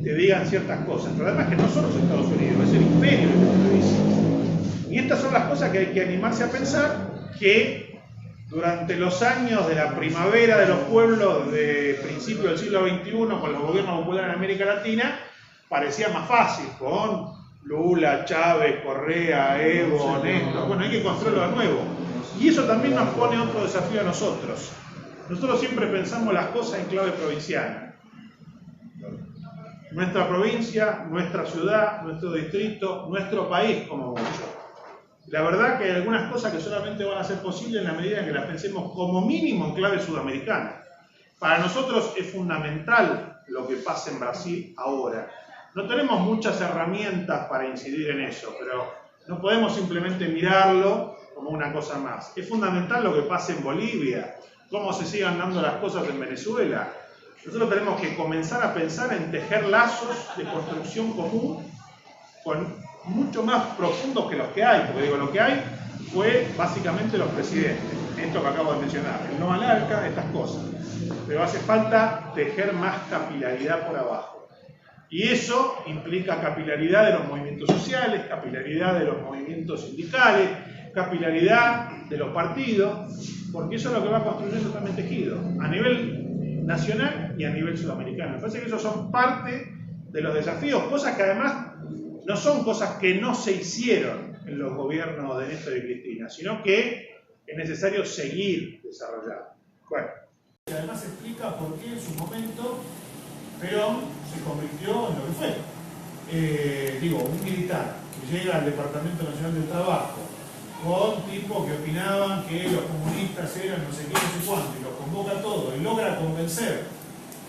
te digan ciertas cosas. Pero además que no son los Estados Unidos, es el imperio que te lo dice. Y estas son las cosas que hay que animarse a pensar, que durante los años de la primavera de los pueblos de principios del siglo XXI, con los gobiernos populares en América Latina, parecía más fácil, con Lula, Chávez, Correa, Evo, Néstor. Bueno, hay que construirlo de nuevo. Y eso también nos pone otro desafío a nosotros. Nosotros siempre pensamos las cosas en clave provincial. Nuestra provincia, nuestra ciudad, nuestro distrito, nuestro país como mucho. La verdad que hay algunas cosas que solamente van a ser posibles en la medida en que las pensemos como mínimo en clave sudamericana. Para nosotros es fundamental lo que pasa en Brasil ahora. No tenemos muchas herramientas para incidir en eso, pero no podemos simplemente mirarlo como una cosa más. Es fundamental lo que pasa en Bolivia, cómo se sigan dando las cosas en Venezuela. Nosotros tenemos que comenzar a pensar en tejer lazos de construcción común con mucho más profundos que los que hay, porque digo, lo que hay fue básicamente los presidentes, esto que acabo de mencionar, el no al ALCA, estas cosas. Pero hace falta tejer más capilaridad por abajo. Y eso implica capilaridad de los movimientos sociales, capilaridad de los movimientos sindicales, capilaridad de los partidos, porque eso es lo que va a construir eso también tejido, a nivel nacional y a nivel sudamericano. Me parece que esos son parte de los desafíos, cosas que además no son cosas que no se hicieron en los gobiernos de Néstor y Cristina, sino que es necesario seguir desarrollando. Bueno. Y además explica por qué en su momento Perón se convirtió en lo que fue. Un militar que llega al Departamento Nacional del Trabajo con tipos que opinaban que los comunistas eran no sé qué, no sé cuánto, y los convoca a todos y logra convencer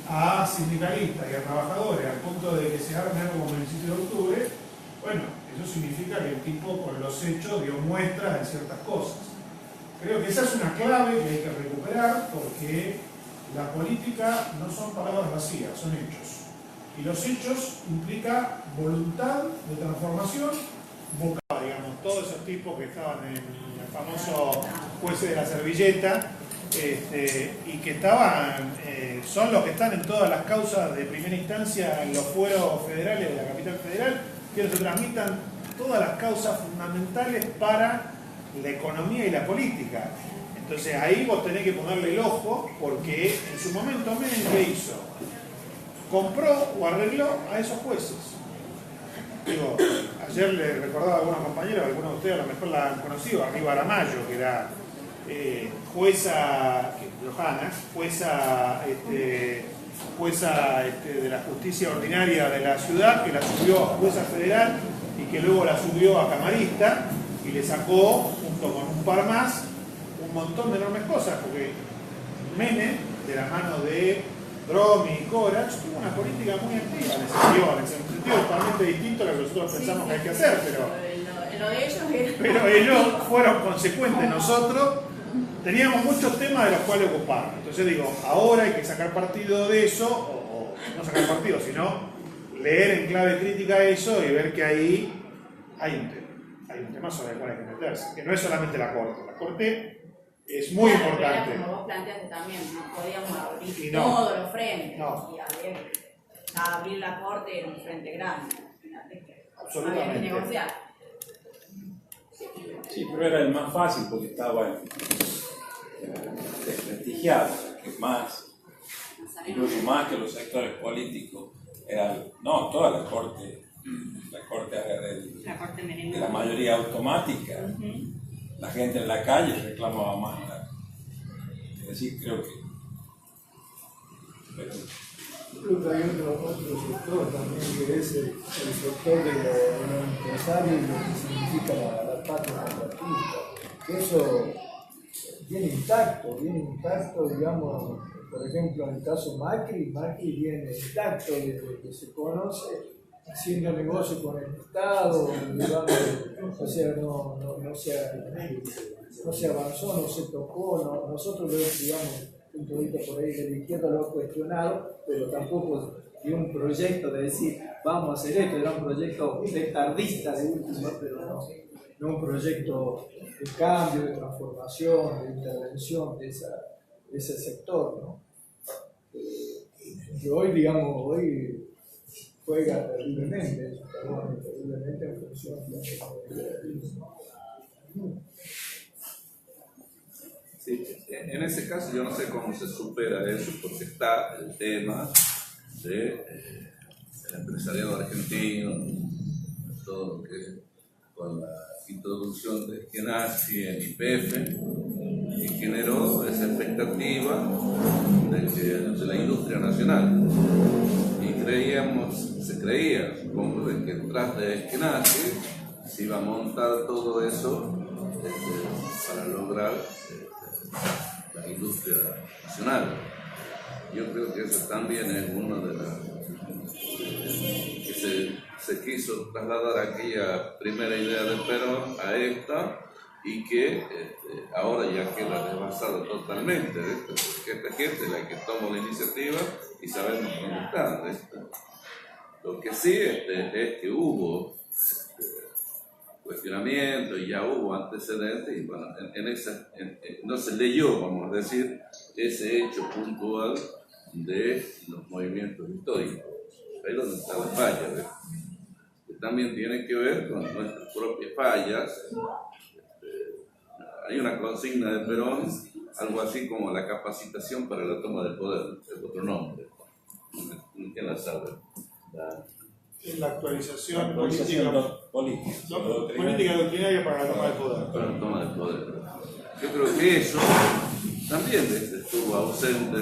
a sindicalistas y a trabajadores al punto de que se arme algo como el 17 de octubre. Bueno, eso significa que el tipo con los hechos dio muestras de ciertas cosas. Creo que esa es una clave que hay que recuperar porque la política no son palabras vacías, son hechos. Y los hechos implican voluntad de transformación vocal. Digamos, todos esos tipos que estaban en el famoso jueces de la servilleta y que estaban, son los que están en todas las causas de primera instancia en los fueros federales de la capital federal, que se transmitan todas las causas fundamentales para la economía y la política. Entonces ahí vos tenés que ponerle el ojo, porque en su momento Menem, ¿qué hizo? Compró o arregló a esos jueces. Digo, ayer le recordaba a algunos compañeros, algunos de ustedes a lo mejor la han conocido, Arriba Aramayo, que era jueza, Johanna, jueza de la justicia ordinaria de la ciudad, que la subió a jueza federal y que luego la subió a camarista y le sacó, junto con un par más, un montón de enormes cosas, porque Menem, de la mano de Dromi y Corach, tuvo una política muy activa en ese sentido totalmente distinto a lo que nosotros pensamos que hay que hacer, pero ellos fueron consecuentes. Nosotros teníamos muchos temas de los cuales ocupar. Entonces digo, ahora hay que sacar partido de eso, o no sacar partido, sino leer en clave crítica eso y ver que ahí hay un tema sobre el cual hay que meterse, que no es solamente la Corte. La Corte es muy importante. Como vos planteaste también, no podíamos abrir todos los frentes. No. Y abrir la Corte era un frente grande. Absolutamente. Había que negociar. Sí, pero era el más fácil porque estaba desprestigiado, que incluso más que los sectores políticos, toda la corte de la mayoría automática. La gente en la calle reclamaba más. Es decir, creo que... Creo que hay otro sector también, que es el sector de los empresarios y lo que significa la patria contratista. Que eso viene intacto, digamos, por ejemplo, en el caso Macri viene intacto desde que se conoce, haciendo negocio con el Estado, digamos, o sea, no se avanzó, no se tocó, nosotros digamos, un poquito por ahí de la izquierda lo ha cuestionado, pero tampoco de un proyecto de decir, vamos a hacer esto, era un proyecto tardista de última, pero no un proyecto de cambio, de transformación, de intervención de ese sector, ¿no? Que hoy, digamos, juega terriblemente en función de Sí, en ese caso yo no sé cómo se supera eso, porque está el tema del empresariado argentino, todo lo que con la introducción de Schienazzi en YPF, que generó esa expectativa de la industria nacional. Y se creía, supongo, de que detrás de Schienazzi se iba a montar todo eso para lograr la industria nacional. Yo creo que eso también es uno de las que se quiso trasladar aquella primera idea de Perón a esta, y que ahora ya queda desbasado totalmente, porque esta gente es la que toma la iniciativa y sabemos dónde están. Lo que sí es que hubo cuestionamiento y ya hubo antecedentes, y bueno, no se leyó, vamos a decir, ese hecho puntual de los movimientos históricos. Ahí es donde está la falla, que también tiene que ver con nuestras propias fallas. Hay una consigna de Perón, algo así como la capacitación para la toma del poder, es otro nombre. ¿Quién la sabe? La actualización política doctrinaria para la toma del poder. Para la toma del poder. Yo creo que eso también estuvo ausente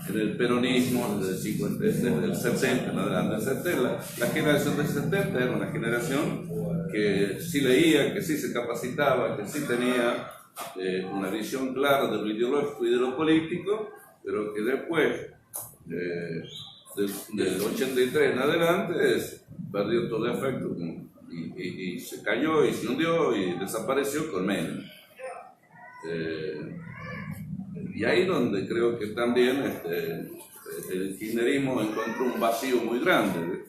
en el peronismo desde el 70 en adelante. La generación del 70 era una generación que sí leía, que sí se capacitaba, que sí tenía una visión clara de lo ideológico y de lo político, pero que después del 83 en adelante perdió todo efecto y se cayó y se hundió y desapareció con Menem. Y ahí donde creo que también el kirchnerismo encontró un vacío muy grande. El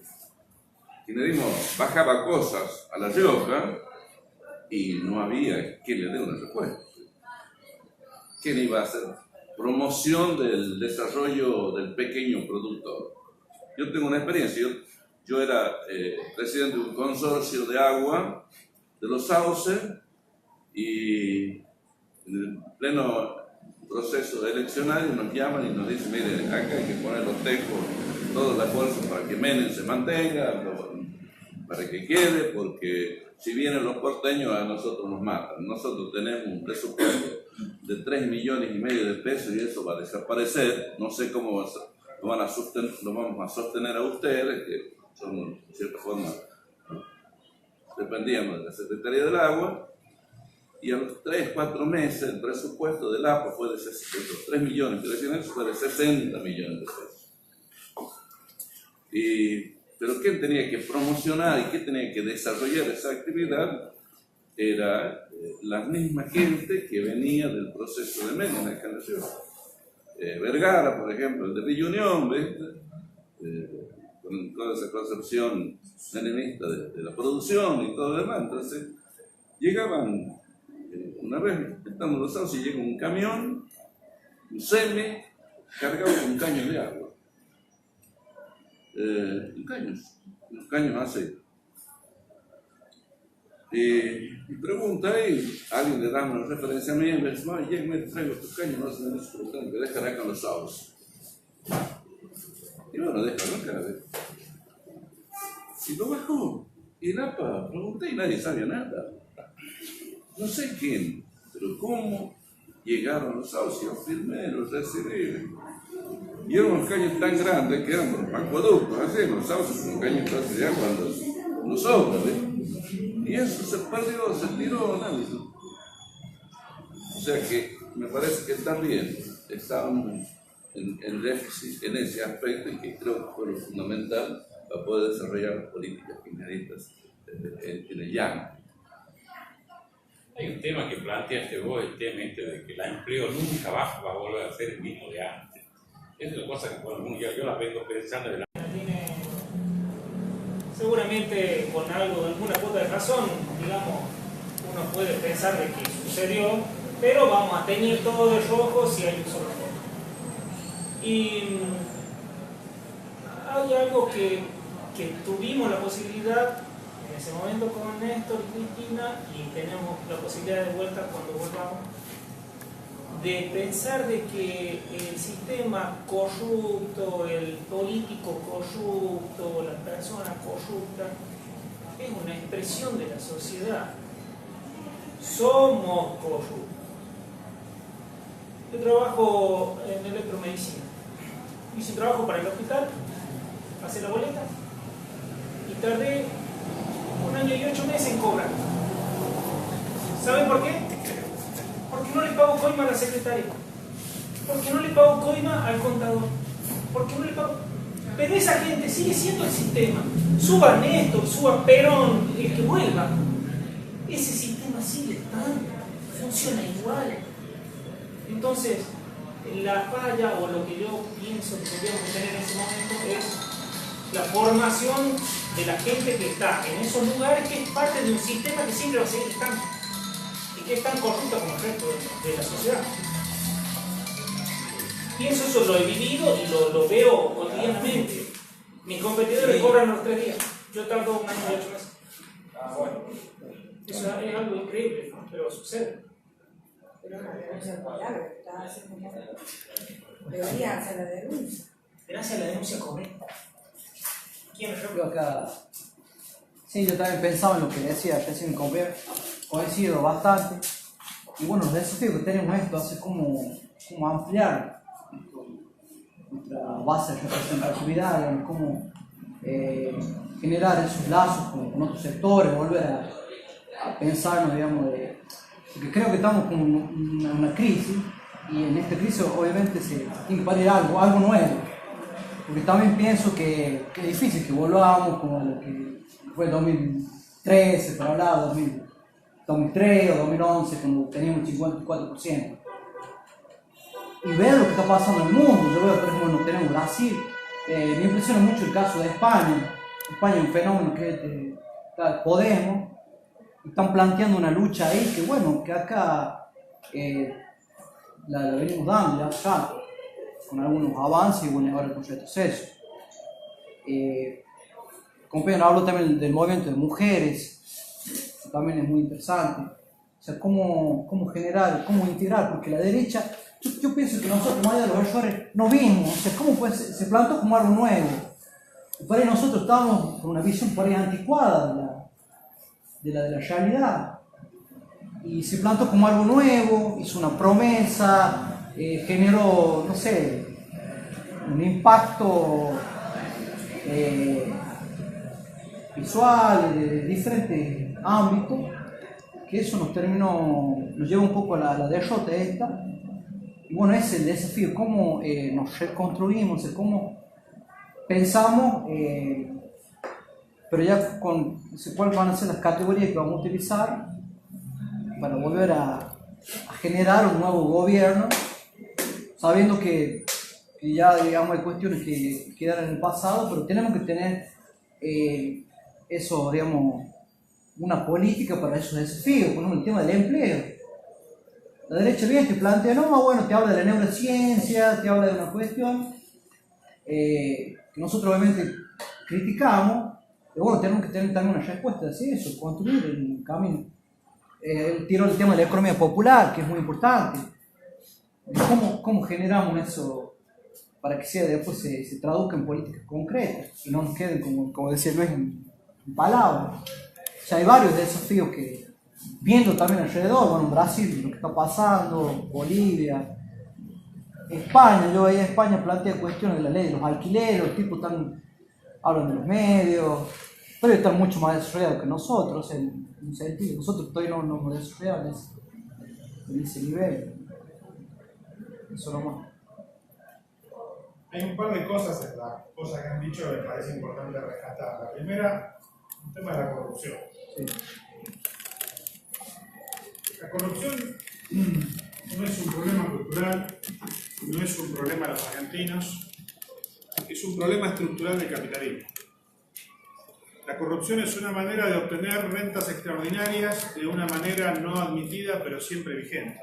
kirchnerismo bajaba cosas a La Rioja y no había quien le dé una respuesta. ¿Quién iba a hacer promoción del desarrollo del pequeño productor? Yo tengo una experiencia. Yo era presidente de un consorcio de agua de los sauces, y en el pleno proceso eleccionario nos llaman y nos dicen: mire, acá hay que poner los tecos, todo el esfuerzo para que Menem se mantenga, para que quede, porque si vienen los porteños a nosotros nos matan. Nosotros tenemos un presupuesto de 3,5 millones de pesos y eso va a desaparecer. No sé cómo lo vamos a sostener a ustedes, que somos, de cierta forma, dependíamos de la Secretaría del Agua. Y a los 3-4 meses el presupuesto del APA fue de 3 millones, que decían eso, fue de 60 millones de pesos. Pero ¿quién tenía que promocionar y quién tenía que desarrollar esa actividad? Era la misma gente que venía del proceso de Menem acá en la ciudad. Vergara, por ejemplo, el de Villa Unión, con toda esa concepción menemista de la producción y todo lo demás. Entonces, llegaban, una vez estando en los sauces, llega un camión, un semi, cargado con caños de agua. Unos caños así. Y pregunta ahí, alguien le da una referencia a mí, y me dice: me traigo estos caños, no se me dice que tengo que dejar acá en los sauces. Y bueno, déjalo acá. Y lo bajó. Y Napa, pregunté y nadie sabía nada. No sé quién, pero cómo llegaron los sauces, yo firmé, los recibí. Y eran unos caños tan grandes que eran los acueductos, así, los sauces con caños de agua cuando sobra, y eso se perdió, se tiró, nadie. O sea que me parece que también estábamos en déficit en ese aspecto, y que creo que fue lo fundamental para poder desarrollar las políticas kirchneristas en el llano. Hay un tema que planteaste vos, el tema de que el empleo nunca va a volver a ser el mismo de antes. Es una cosa que yo la vengo pensando de la... Seguramente con alguna cuota de razón, digamos, uno puede pensar de que sucedió, pero vamos a teñir todo de rojo si hay un solo rojo. Y hay algo que tuvimos la posibilidad en ese momento con Néstor y Cristina, y tenemos la posibilidad de vuelta cuando volvamos, de pensar de que el sistema corrupto, el político corrupto, la persona corrupta, es una expresión de la sociedad. Somos corruptos. Yo trabajo en electromedicina. Hice un trabajo para el hospital, pasé la boleta y tardé 1 año y 8 meses en cobrar. ¿Saben por qué? Porque no le pago coima a la secretaria. Porque no le pago coima al contador. Porque no le pago. Pero esa gente sigue siendo el sistema. Suba Néstor, suba Perón, el que vuelva. Ese sistema sigue estando. Funciona igual. Entonces, la falla o lo que yo pienso que tendríamos que tener en ese momento es la formación de la gente que está en esos lugares, que es parte de un sistema que siempre va a seguir estando y que es tan corrupto como el resto de la sociedad. Pienso eso, lo he vivido y lo veo cotidianamente. Mis competidores cobran los 3 días. Yo tardo 1 año y 8 meses. Bueno, eso es algo increíble, ¿no? Pero sucede. Pero no, denuncia por algo, está haciendo un poco. Debería hacer la denuncia. Gracias a la denuncia correcta. ¿Quién es yo acá? Sí, yo también pensaba en lo que decía recién mi compañero. Coincido bastante. Y bueno, los desafíos que tenemos esto hace como ampliar nuestra base de representatividad, digamos, cómo generar esos lazos con otros sectores, volver a pensarnos, digamos, porque creo que estamos con una crisis, y en esta crisis obviamente se tiene que parir algo nuevo, porque también pienso que es difícil que volvamos como lo que fue 2013, para hablar, 2003 o 2011, cuando teníamos el 54%. Y ver lo que está pasando en el mundo. Yo veo, por ejemplo, no tenemos Brasil. Me impresiona mucho el caso de España. España es un fenómeno que es Podemos. Están planteando una lucha ahí que, bueno, que acá la venimos dando ya acá, con algunos avances y bueno, ahora con retrocesos. Compañero habló también del movimiento de mujeres, que también es muy interesante. O sea, cómo generar, cómo integrar, porque la derecha, yo pienso que nosotros, más allá de los errores, no vimos, o sea, cómo se plantó como algo nuevo. Y por ahí nosotros estábamos con una visión por ahí anticuada de la realidad. Y se plantó como algo nuevo, hizo una promesa, generó, no sé, un impacto visual de diferentes ámbitos, que eso nos lleva un poco a la derrota esta. Y bueno, ese es el desafío, cómo nos reconstruimos, cómo pensamos, pero ya con cuáles van a ser las categorías que vamos a utilizar para volver a generar un nuevo gobierno, sabiendo que ya, digamos, hay cuestiones que quedaron en el pasado, pero tenemos que tener eso, digamos, una política para esos desafíos. Por ejemplo, el tema del empleo. La derecha viene y te plantea, no, bueno, te habla de la neurociencia, te habla de una cuestión que nosotros obviamente criticamos, pero bueno, tenemos que tener también una respuesta hacia eso, construir el camino. Tiró el tema de la economía popular, que es muy importante. ¿Cómo generamos eso para que después se traduzca en políticas concretas y no nos queden, como decía Luis, en palabras? O sea, hay varios desafíos que, viendo también alrededor, bueno, Brasil, lo que está pasando, Bolivia, España, yo veía España plantea cuestiones de la ley de los alquileres, los tipos hablan de los medios, pero están mucho más desarrollados que nosotros, en un sentido. Nosotros todavía no hemos desarrollado en ese nivel. Eso nomás. Hay un par de cosas en las cosas que han dicho que me parece importante rescatar. La primera, el tema de la corrupción. Sí. La corrupción no es un problema cultural, no es un problema de los argentinos, es un problema estructural del capitalismo. La corrupción es una manera de obtener rentas extraordinarias de una manera no admitida, pero siempre vigente.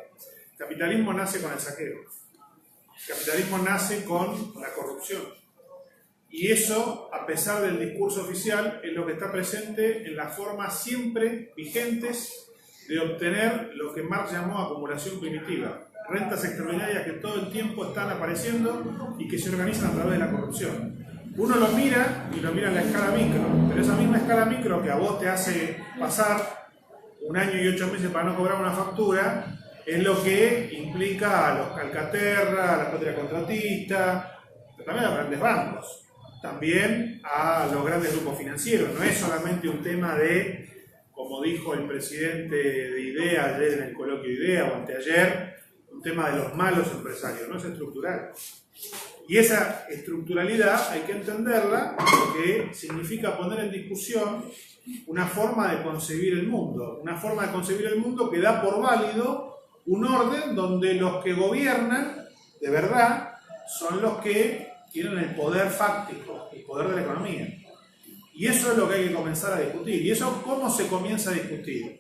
El capitalismo nace con el saqueo. El capitalismo nace con la corrupción. Y eso, a pesar del discurso oficial, es lo que está presente en las formas siempre vigentes de obtener lo que Marx llamó acumulación primitiva. rentas extraordinarias que todo el tiempo están apareciendo y que se organizan a través de la corrupción. Uno lo mira y lo mira en la escala micro, pero esa misma escala micro que a vos te hace pasar 1 año y 8 meses para no cobrar una factura, es lo que implica a los Calcaterra, a la patria contratista, pero también a los grandes bancos, también a los grandes grupos financieros. No es solamente un tema de, como dijo el presidente de IDEA ayer en el coloquio de IDEA o anteayer, un tema de los malos empresarios, no es estructural. Y esa estructuralidad hay que entenderla porque significa poner en discusión una forma de concebir el mundo, que da por válido un orden donde los que gobiernan, de verdad, son los que tienen el poder fáctico, el poder de la economía. Y eso es lo que hay que comenzar a discutir. ¿Y eso cómo se comienza a discutir?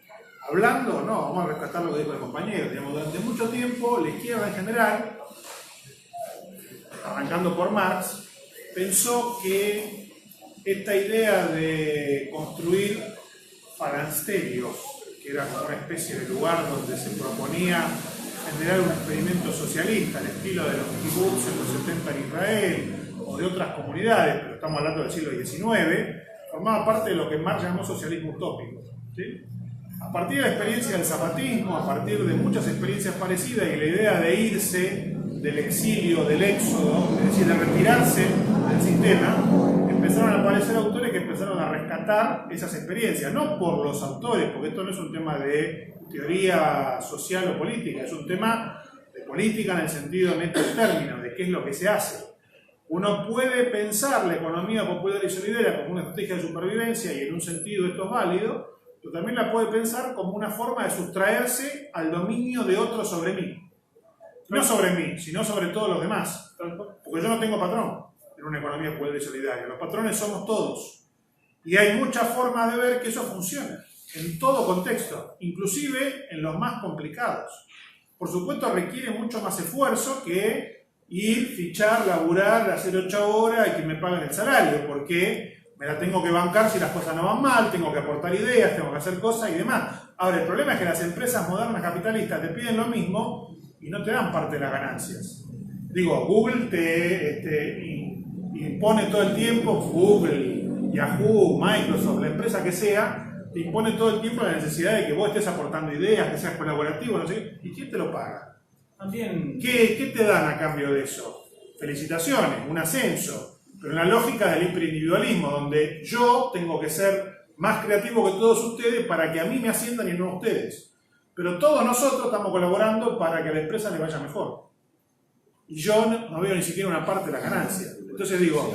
¿Hablando? No, vamos a rescatar lo que dijo el compañero. Digamos, durante mucho tiempo, la izquierda en general, arrancando por Marx, pensó que esta idea de construir falansterios, que era como una especie de lugar donde se proponía generar un experimento socialista al estilo de los kibbutz en los 70 en Israel o de otras comunidades, pero estamos hablando del siglo XIX, formaba parte de lo que Marx llamó socialismo utópico. ¿Sí? A partir de la experiencia del zapatismo, a partir de muchas experiencias parecidas y la idea de irse del exilio, del éxodo, es decir, de retirarse del sistema, empezaron a aparecer autores que empezaron a rescatar esas experiencias, no por los autores, porque esto no es un tema de teoría social o política, es un tema de política en el sentido neto del término, de qué es lo que se hace. Uno puede pensar la economía popular y solidaria como una estrategia de supervivencia, y en un sentido esto es válido, pero también la puede pensar como una forma de sustraerse al dominio de otros sobre mí. No sobre mí, sino sobre todos los demás. Porque yo no tengo patrón en una economía popular y solidaria. Los patrones somos todos. Y hay muchas formas de ver que eso funciona, en todo contexto, inclusive en los más complicados. Por supuesto, requiere mucho más esfuerzo que ir, fichar, laburar, hacer 8 horas y que me paguen el salario, porque me la tengo que bancar si las cosas no van mal, tengo que aportar ideas, tengo que hacer cosas y demás. Ahora, el problema es que las empresas modernas capitalistas te piden lo mismo y no te dan parte de las ganancias. Digo, Google te impone todo el tiempo, Google, Yahoo, Microsoft, la empresa que sea, te impone todo el tiempo la necesidad de que vos estés aportando ideas, que seas colaborativo, no sé qué. ¿Y quién te lo paga? También, ¿qué te dan a cambio de eso? Felicitaciones, un ascenso, pero en la lógica del hiperindividualismo, donde yo tengo que ser más creativo que todos ustedes para que a mí me asciendan y no a ustedes. Pero todos nosotros estamos colaborando para que a la empresa le vaya mejor. Y yo no veo ni siquiera una parte de la ganancia. Entonces digo,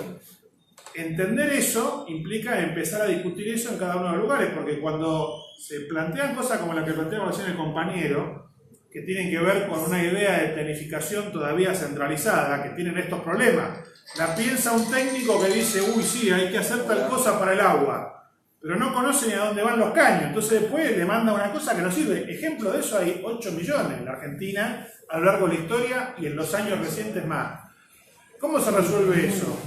entender eso implica empezar a discutir eso en cada uno de los lugares, porque cuando se plantean cosas como la que planteamos recién el compañero, que tienen que ver con una idea de planificación todavía centralizada, que tienen estos problemas, la piensa un técnico que dice, uy, sí, hay que hacer tal cosa para el agua, pero no conoce ni a dónde van los caños, entonces después le manda una cosa que no sirve. Ejemplo de eso hay 8 millones en la Argentina a lo largo de la historia y en los años recientes más. ¿Cómo se resuelve eso?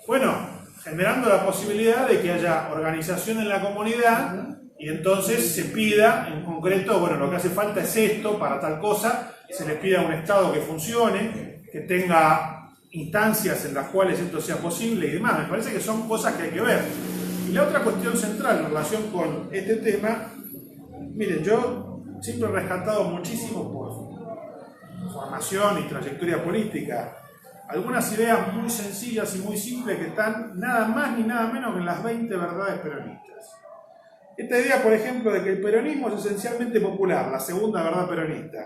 Bueno, generando la posibilidad de que haya organización en la comunidad y entonces se pida en concreto, bueno, lo que hace falta es esto para tal cosa, se le pida a un Estado que funcione, que tenga instancias en las cuales esto sea posible y demás. Me parece que son cosas que hay que ver. Y la otra cuestión central en relación con este tema, miren, yo siempre he rescatado muchísimo por formación y trayectoria política algunas ideas muy sencillas y muy simples que están nada más ni nada menos que en las 20 verdades peronistas. Esta idea, por ejemplo, de que el peronismo es esencialmente popular, la segunda verdad peronista.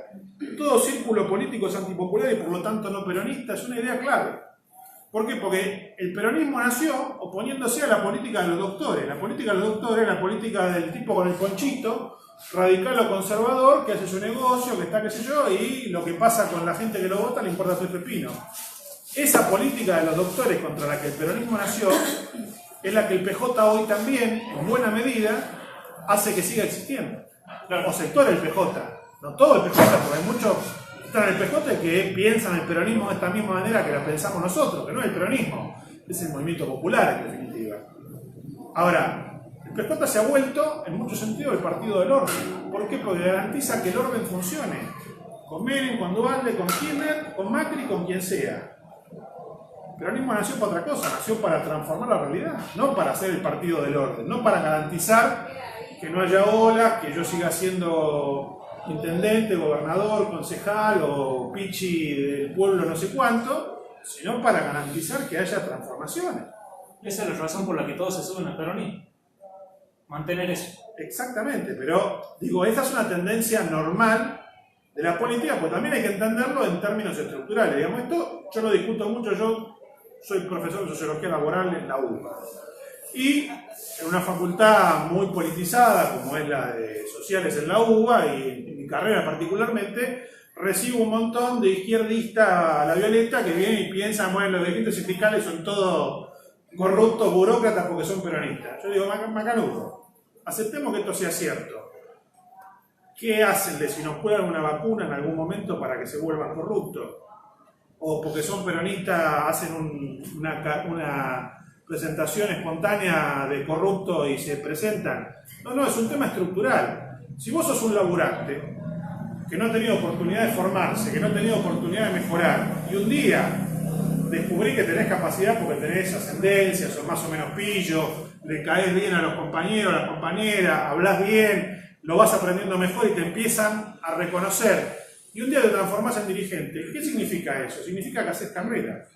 Todo círculo político es antipopular y por lo tanto no peronista, es una idea clave. ¿Por qué? Porque el peronismo nació oponiéndose a la política de los doctores. La política de los doctores es la política del tipo con el ponchito, radical o conservador, que hace su negocio, que está qué sé yo, y lo que pasa con la gente que lo vota le importa su pepino. Esa política de los doctores contra la que el peronismo nació es la que el PJ hoy también, en buena medida, hace que siga existiendo. O sector del PJ, no todo el PJ, porque hay muchos que están en el PJ que piensan el peronismo de esta misma manera que la pensamos nosotros, que no es el peronismo, es el movimiento popular en definitiva. Ahora, el PJ se ha vuelto, en muchos sentidos, el partido del orden. ¿Por qué? Porque garantiza que el orden funcione. con Menem, con Dualde, con Kirchner, con Macri, con quien sea. El peronismo nació para otra cosa, nació para transformar la realidad, no para ser el partido del orden, no para garantizar que no haya olas, que yo siga siendo intendente, gobernador, concejal o pichi del pueblo no sé cuánto, sino para garantizar que haya transformaciones. Esa es la razón por la que todos se suben al peronismo. Mantener eso. Exactamente, pero digo, esta es una tendencia normal de la política, pues también hay que entenderlo en términos estructurales. Digamos, esto yo lo discuto mucho, yo soy profesor de Sociología Laboral en la UBA. Y en una facultad muy politizada, como es la de Sociales en la UBA, y en mi carrera particularmente, recibo un montón de izquierdistas a la violeta que vienen y piensan, bueno, los dirigentes sindicales son todos corruptos, burócratas porque son peronistas. Yo digo, macanudo, aceptemos que esto sea cierto. ¿Qué hacen si nos cuelan una vacuna en algún momento para que se vuelvan corruptos? O porque son peronistas hacen una presentación espontánea de corrupto y se presentan. No, es un tema estructural. Si vos sos un laburante que no ha tenido oportunidad de formarse, que no ha tenido oportunidad de mejorar, y un día descubrí que tenés capacidad porque tenés ascendencia, sos más o menos pillo, le caes bien a los compañeros, a las compañeras, hablas bien, lo vas aprendiendo mejor y te empiezan a reconocer, y un día te transformás en dirigente. ¿Qué significa eso? Significa que haces carrera.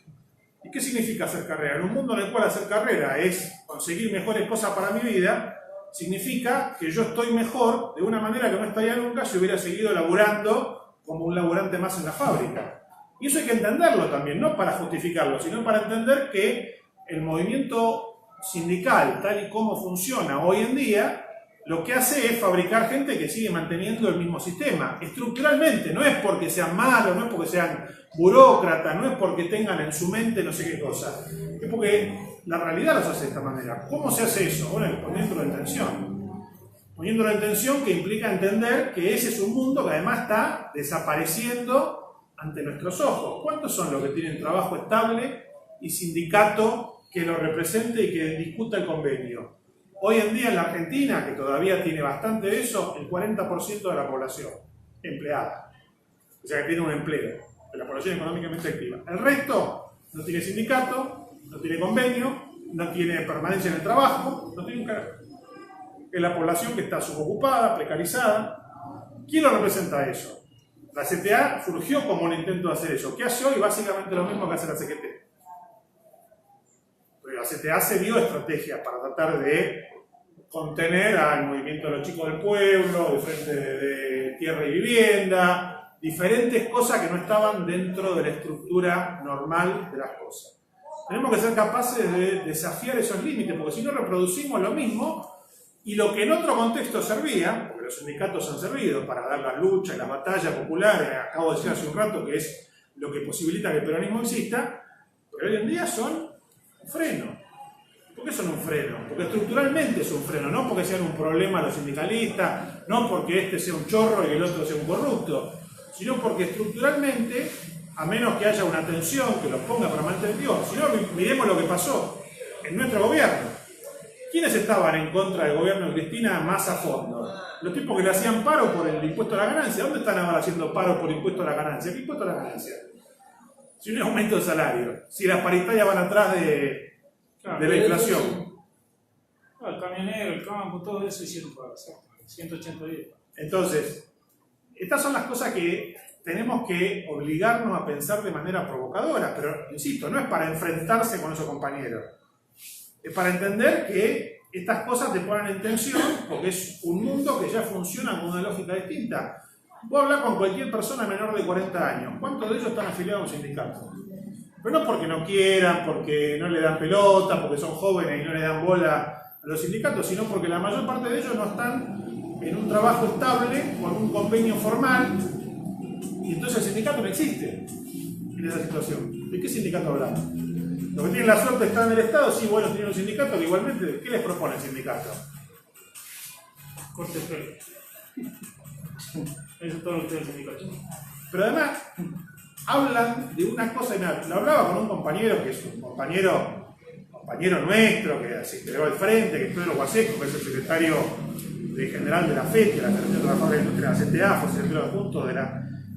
¿Y qué significa hacer carrera? En un mundo en el cual hacer carrera es conseguir mejores cosas para mi vida, significa que yo estoy mejor de una manera que no estaría nunca si hubiera seguido laburando como un laburante más en la fábrica. Y eso hay que entenderlo también, no para justificarlo, sino para entender que el movimiento sindical, tal y como funciona hoy en día, lo que hace es fabricar gente que sigue manteniendo el mismo sistema. Estructuralmente, no es porque sean malos, no es porque sean burócratas, no es porque tengan en su mente no sé qué cosa. Es porque la realidad los hace de esta manera. ¿Cómo se hace eso? Bueno, poniéndolo en tensión. Poniéndolo en tensión, que implica entender que ese es un mundo que además está desapareciendo ante nuestros ojos. ¿Cuántos son los que tienen trabajo estable y sindicato que lo represente y que discuta el convenio? Hoy en día en la Argentina, que todavía tiene bastante de eso, el 40% de la población empleada. O sea, que tiene un empleo, de la población económicamente activa. El resto no tiene sindicato, no tiene convenio, no tiene permanencia en el trabajo, no tiene un carajo. Es la población que está subocupada, precarizada. ¿Quién lo representa eso? La CTA surgió como un intento de hacer eso. ¿Qué hace hoy? Básicamente lo mismo que hace la CGT. Pero la CTA se dio estrategias para tratar de contener al movimiento de los chicos del pueblo, el Frente de Tierra y Vivienda, diferentes cosas que no estaban dentro de la estructura normal de las cosas. Tenemos que ser capaces de desafiar esos límites, porque si no reproducimos lo mismo, y lo que en otro contexto servía, porque los sindicatos han servido para dar las luchas y las batallas populares, acabo de decir hace un rato que es lo que posibilita que el peronismo exista, pero hoy en día son un freno. ¿Por qué son un freno? Porque estructuralmente es un freno, no porque sean un problema los sindicalistas, no porque este sea un chorro y el otro sea un corrupto, sino porque estructuralmente, a menos que haya una tensión que los ponga permanentemente, si no, miremos lo que pasó en nuestro gobierno. ¿Quiénes estaban en contra del gobierno de Cristina más a fondo? Los tipos que le hacían paro por el impuesto a la ganancia. ¿Dónde están ahora haciendo paro por el impuesto a la ganancia? ¿Qué impuesto a la ganancia? Si un aumento de salario, si las paritarias van atrás de la inflación. El camionero, el campo, todo eso hicieron para 180 días. Entonces, estas son las cosas que tenemos que obligarnos a pensar de manera provocadora, pero insisto, no es para enfrentarse con esos compañeros. Es para entender que estas cosas te ponen en tensión porque es un mundo que ya funciona con una lógica distinta. Voy a hablar con cualquier persona menor de 40 años. ¿Cuántos de ellos están afiliados a un sindicato? Pero no porque no quieran, porque no le dan pelota, porque son jóvenes y no le dan bola a los sindicatos, sino porque la mayor parte de ellos no están en un trabajo estable, con un convenio formal, y entonces el sindicato no existe en esa situación. ¿De qué sindicato hablamos? Los que tienen la suerte de estar en el Estado, sí, bueno, tienen un sindicato que igualmente, ¿qué les propone el sindicato? Corte de pelo. Eso es todo lo que tiene el sindicato. Pero además, hablan de una cosa, lo hablaba con un compañero que es un compañero nuestro, que se integró al frente, que es Pedro Guaseco, que es el secretario general de la FET, que es la Federación de Trabajadores de la Industria de la CTA, fue secretario adjunto de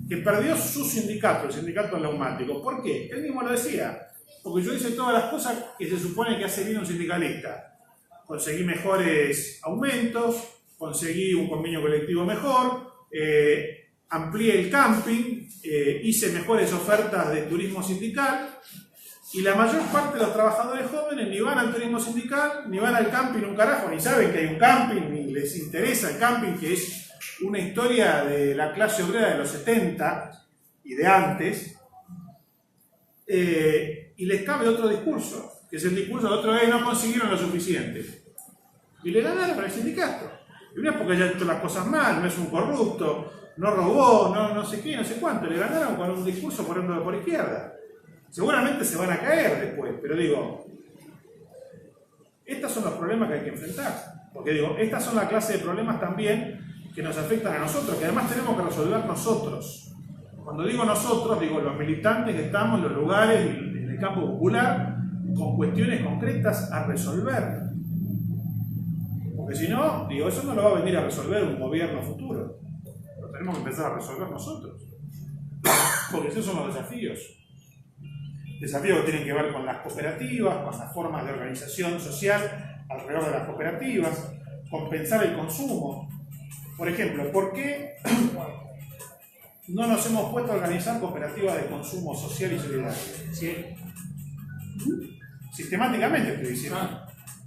que perdió su sindicato, el sindicato neumático. ¿Por qué? Él mismo lo decía. Porque yo hice todas las cosas que se supone que hace bien un sindicalista. Conseguí mejores aumentos, conseguí un convenio colectivo mejor, amplié el camping, hice mejores ofertas de turismo sindical, y la mayor parte de los trabajadores jóvenes ni van al turismo sindical, ni van al camping un carajo, ni saben que hay un camping, ni les interesa el camping, que es una historia de la clase obrera de los 70 y de antes, y les cabe otro discurso, que es el discurso de otro, no consiguieron lo suficiente. Y le ganaron al sindicato. Y no es porque haya hecho las cosas mal, no es un corrupto, no robó, no sé qué, no sé cuánto. Le ganaron con un discurso por izquierda. Seguramente se van a caer después, pero digo, estos son los problemas que hay que enfrentar. Porque digo, estas son la clase de problemas también que nos afectan a nosotros, que además tenemos que resolver nosotros. Cuando digo nosotros, digo los militantes que estamos en los lugares, en el campo popular, con cuestiones concretas a resolver. Porque si no, digo, eso no lo va a venir a resolver un gobierno futuro. Lo tenemos que empezar a resolver nosotros. Porque esos son los desafíos. Desafíos que tienen que ver con las cooperativas, con las formas de organización social alrededor de las cooperativas, con pensar el consumo. Por ejemplo, ¿por qué no nos hemos puesto a organizar cooperativas de consumo social y solidario? ¿Sí? Sistemáticamente estoy diciendo.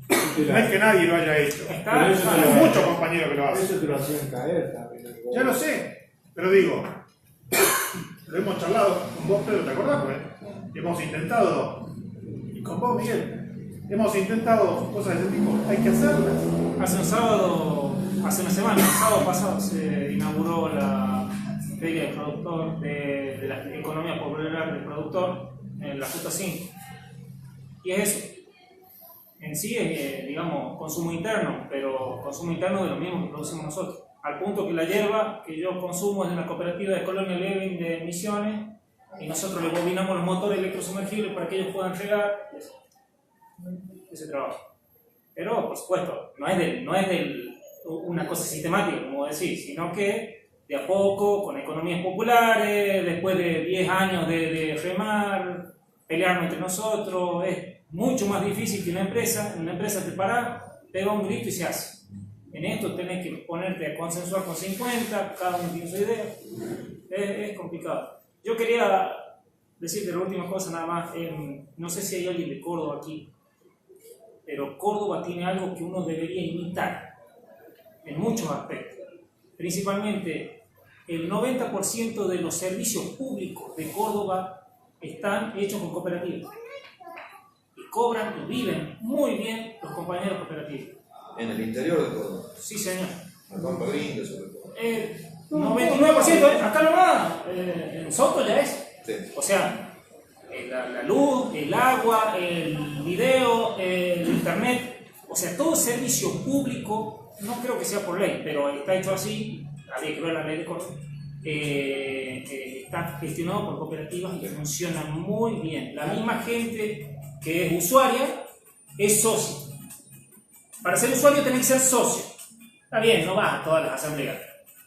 No es que nadie lo haya hecho. Hay muchos compañeros que lo hacen. Eso te lo hacían caer también. Ya lo sé, pero digo, lo hemos charlado con vos, Pedro, ¿te acordás? Pues hemos intentado, y con vos, Miguel, hemos intentado cosas de ese tipo. Hay que hacerlas. Hace una semana, el sábado pasado, se inauguró la Feria del Productor, de la Economía Popular del Productor, en la Ruta 5. Y es eso. En sí es, digamos, consumo interno, pero consumo interno de lo mismo que producimos nosotros. Al punto que la hierba que yo consumo es de una cooperativa de Colonia Levin de Misiones, y nosotros le bobinamos los motores electrosumergibles para que ellos puedan regar ese trabajo. Pero, por supuesto, no es una cosa sistemática, como decís, sino que de a poco, con economías populares, después de 10 años de remar, pelearnos entre nosotros, es mucho más difícil que una empresa. En una empresa te parás, pega un grito y se hace. En esto tenés que ponerte a consensuar con 50, cada uno tiene su idea. Es complicado. Yo quería decirte la última cosa nada más. No sé si hay alguien de Córdoba aquí, pero Córdoba tiene algo que uno debería imitar en muchos aspectos. Principalmente, el 90% de los servicios públicos de Córdoba están hechos con cooperativas. Y cobran y viven muy bien los compañeros cooperativos. ¿En el interior de Córdoba? Sí, señor. A Pampa Grande, sobre todo. 99%, acá nomás, en Soto ya es. Sí. O sea, la luz, el agua, el video, el internet, o sea, todo servicio público, no creo que sea por ley, pero está hecho así, habría que ver la ley de Córdoba, está gestionado por cooperativas y funciona muy bien. La misma gente que es usuaria es socio. Para ser usuario tenés que ser socio. Está bien, no vas a todas las asambleas,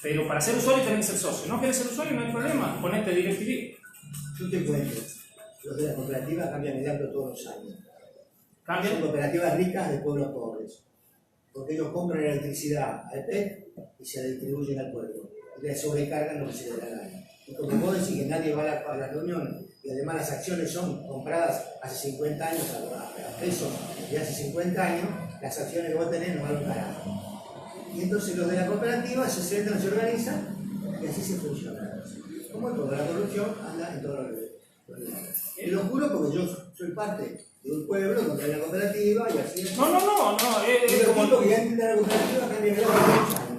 pero para ser usuario tenés que ser socio. No querés ser usuario, no hay problema, ponete DirecTV. Yo te cuento, los de la cooperativa cambian de hábito todos los años. ¿Cambian? Son cooperativas ricas de pueblos pobres, porque ellos compran electricidad al PEC y se la distribuyen al pueblo. Y le sobrecargan lo que se les da la gana. Y como vos decís que nadie va a la reunión, y además las acciones son compradas hace 50 años a pesos de hace 50 años, las acciones que vos tenés no valen carajo. Y entonces los de la cooperativa se sientan, se organizan y así se funciona. Como toda la corrupción anda en todos los lugares. Y lo juro porque yo soy parte de un pueblo contra la cooperativa y así es. No, es como el que ya entiende la cooperativa cambian el agua.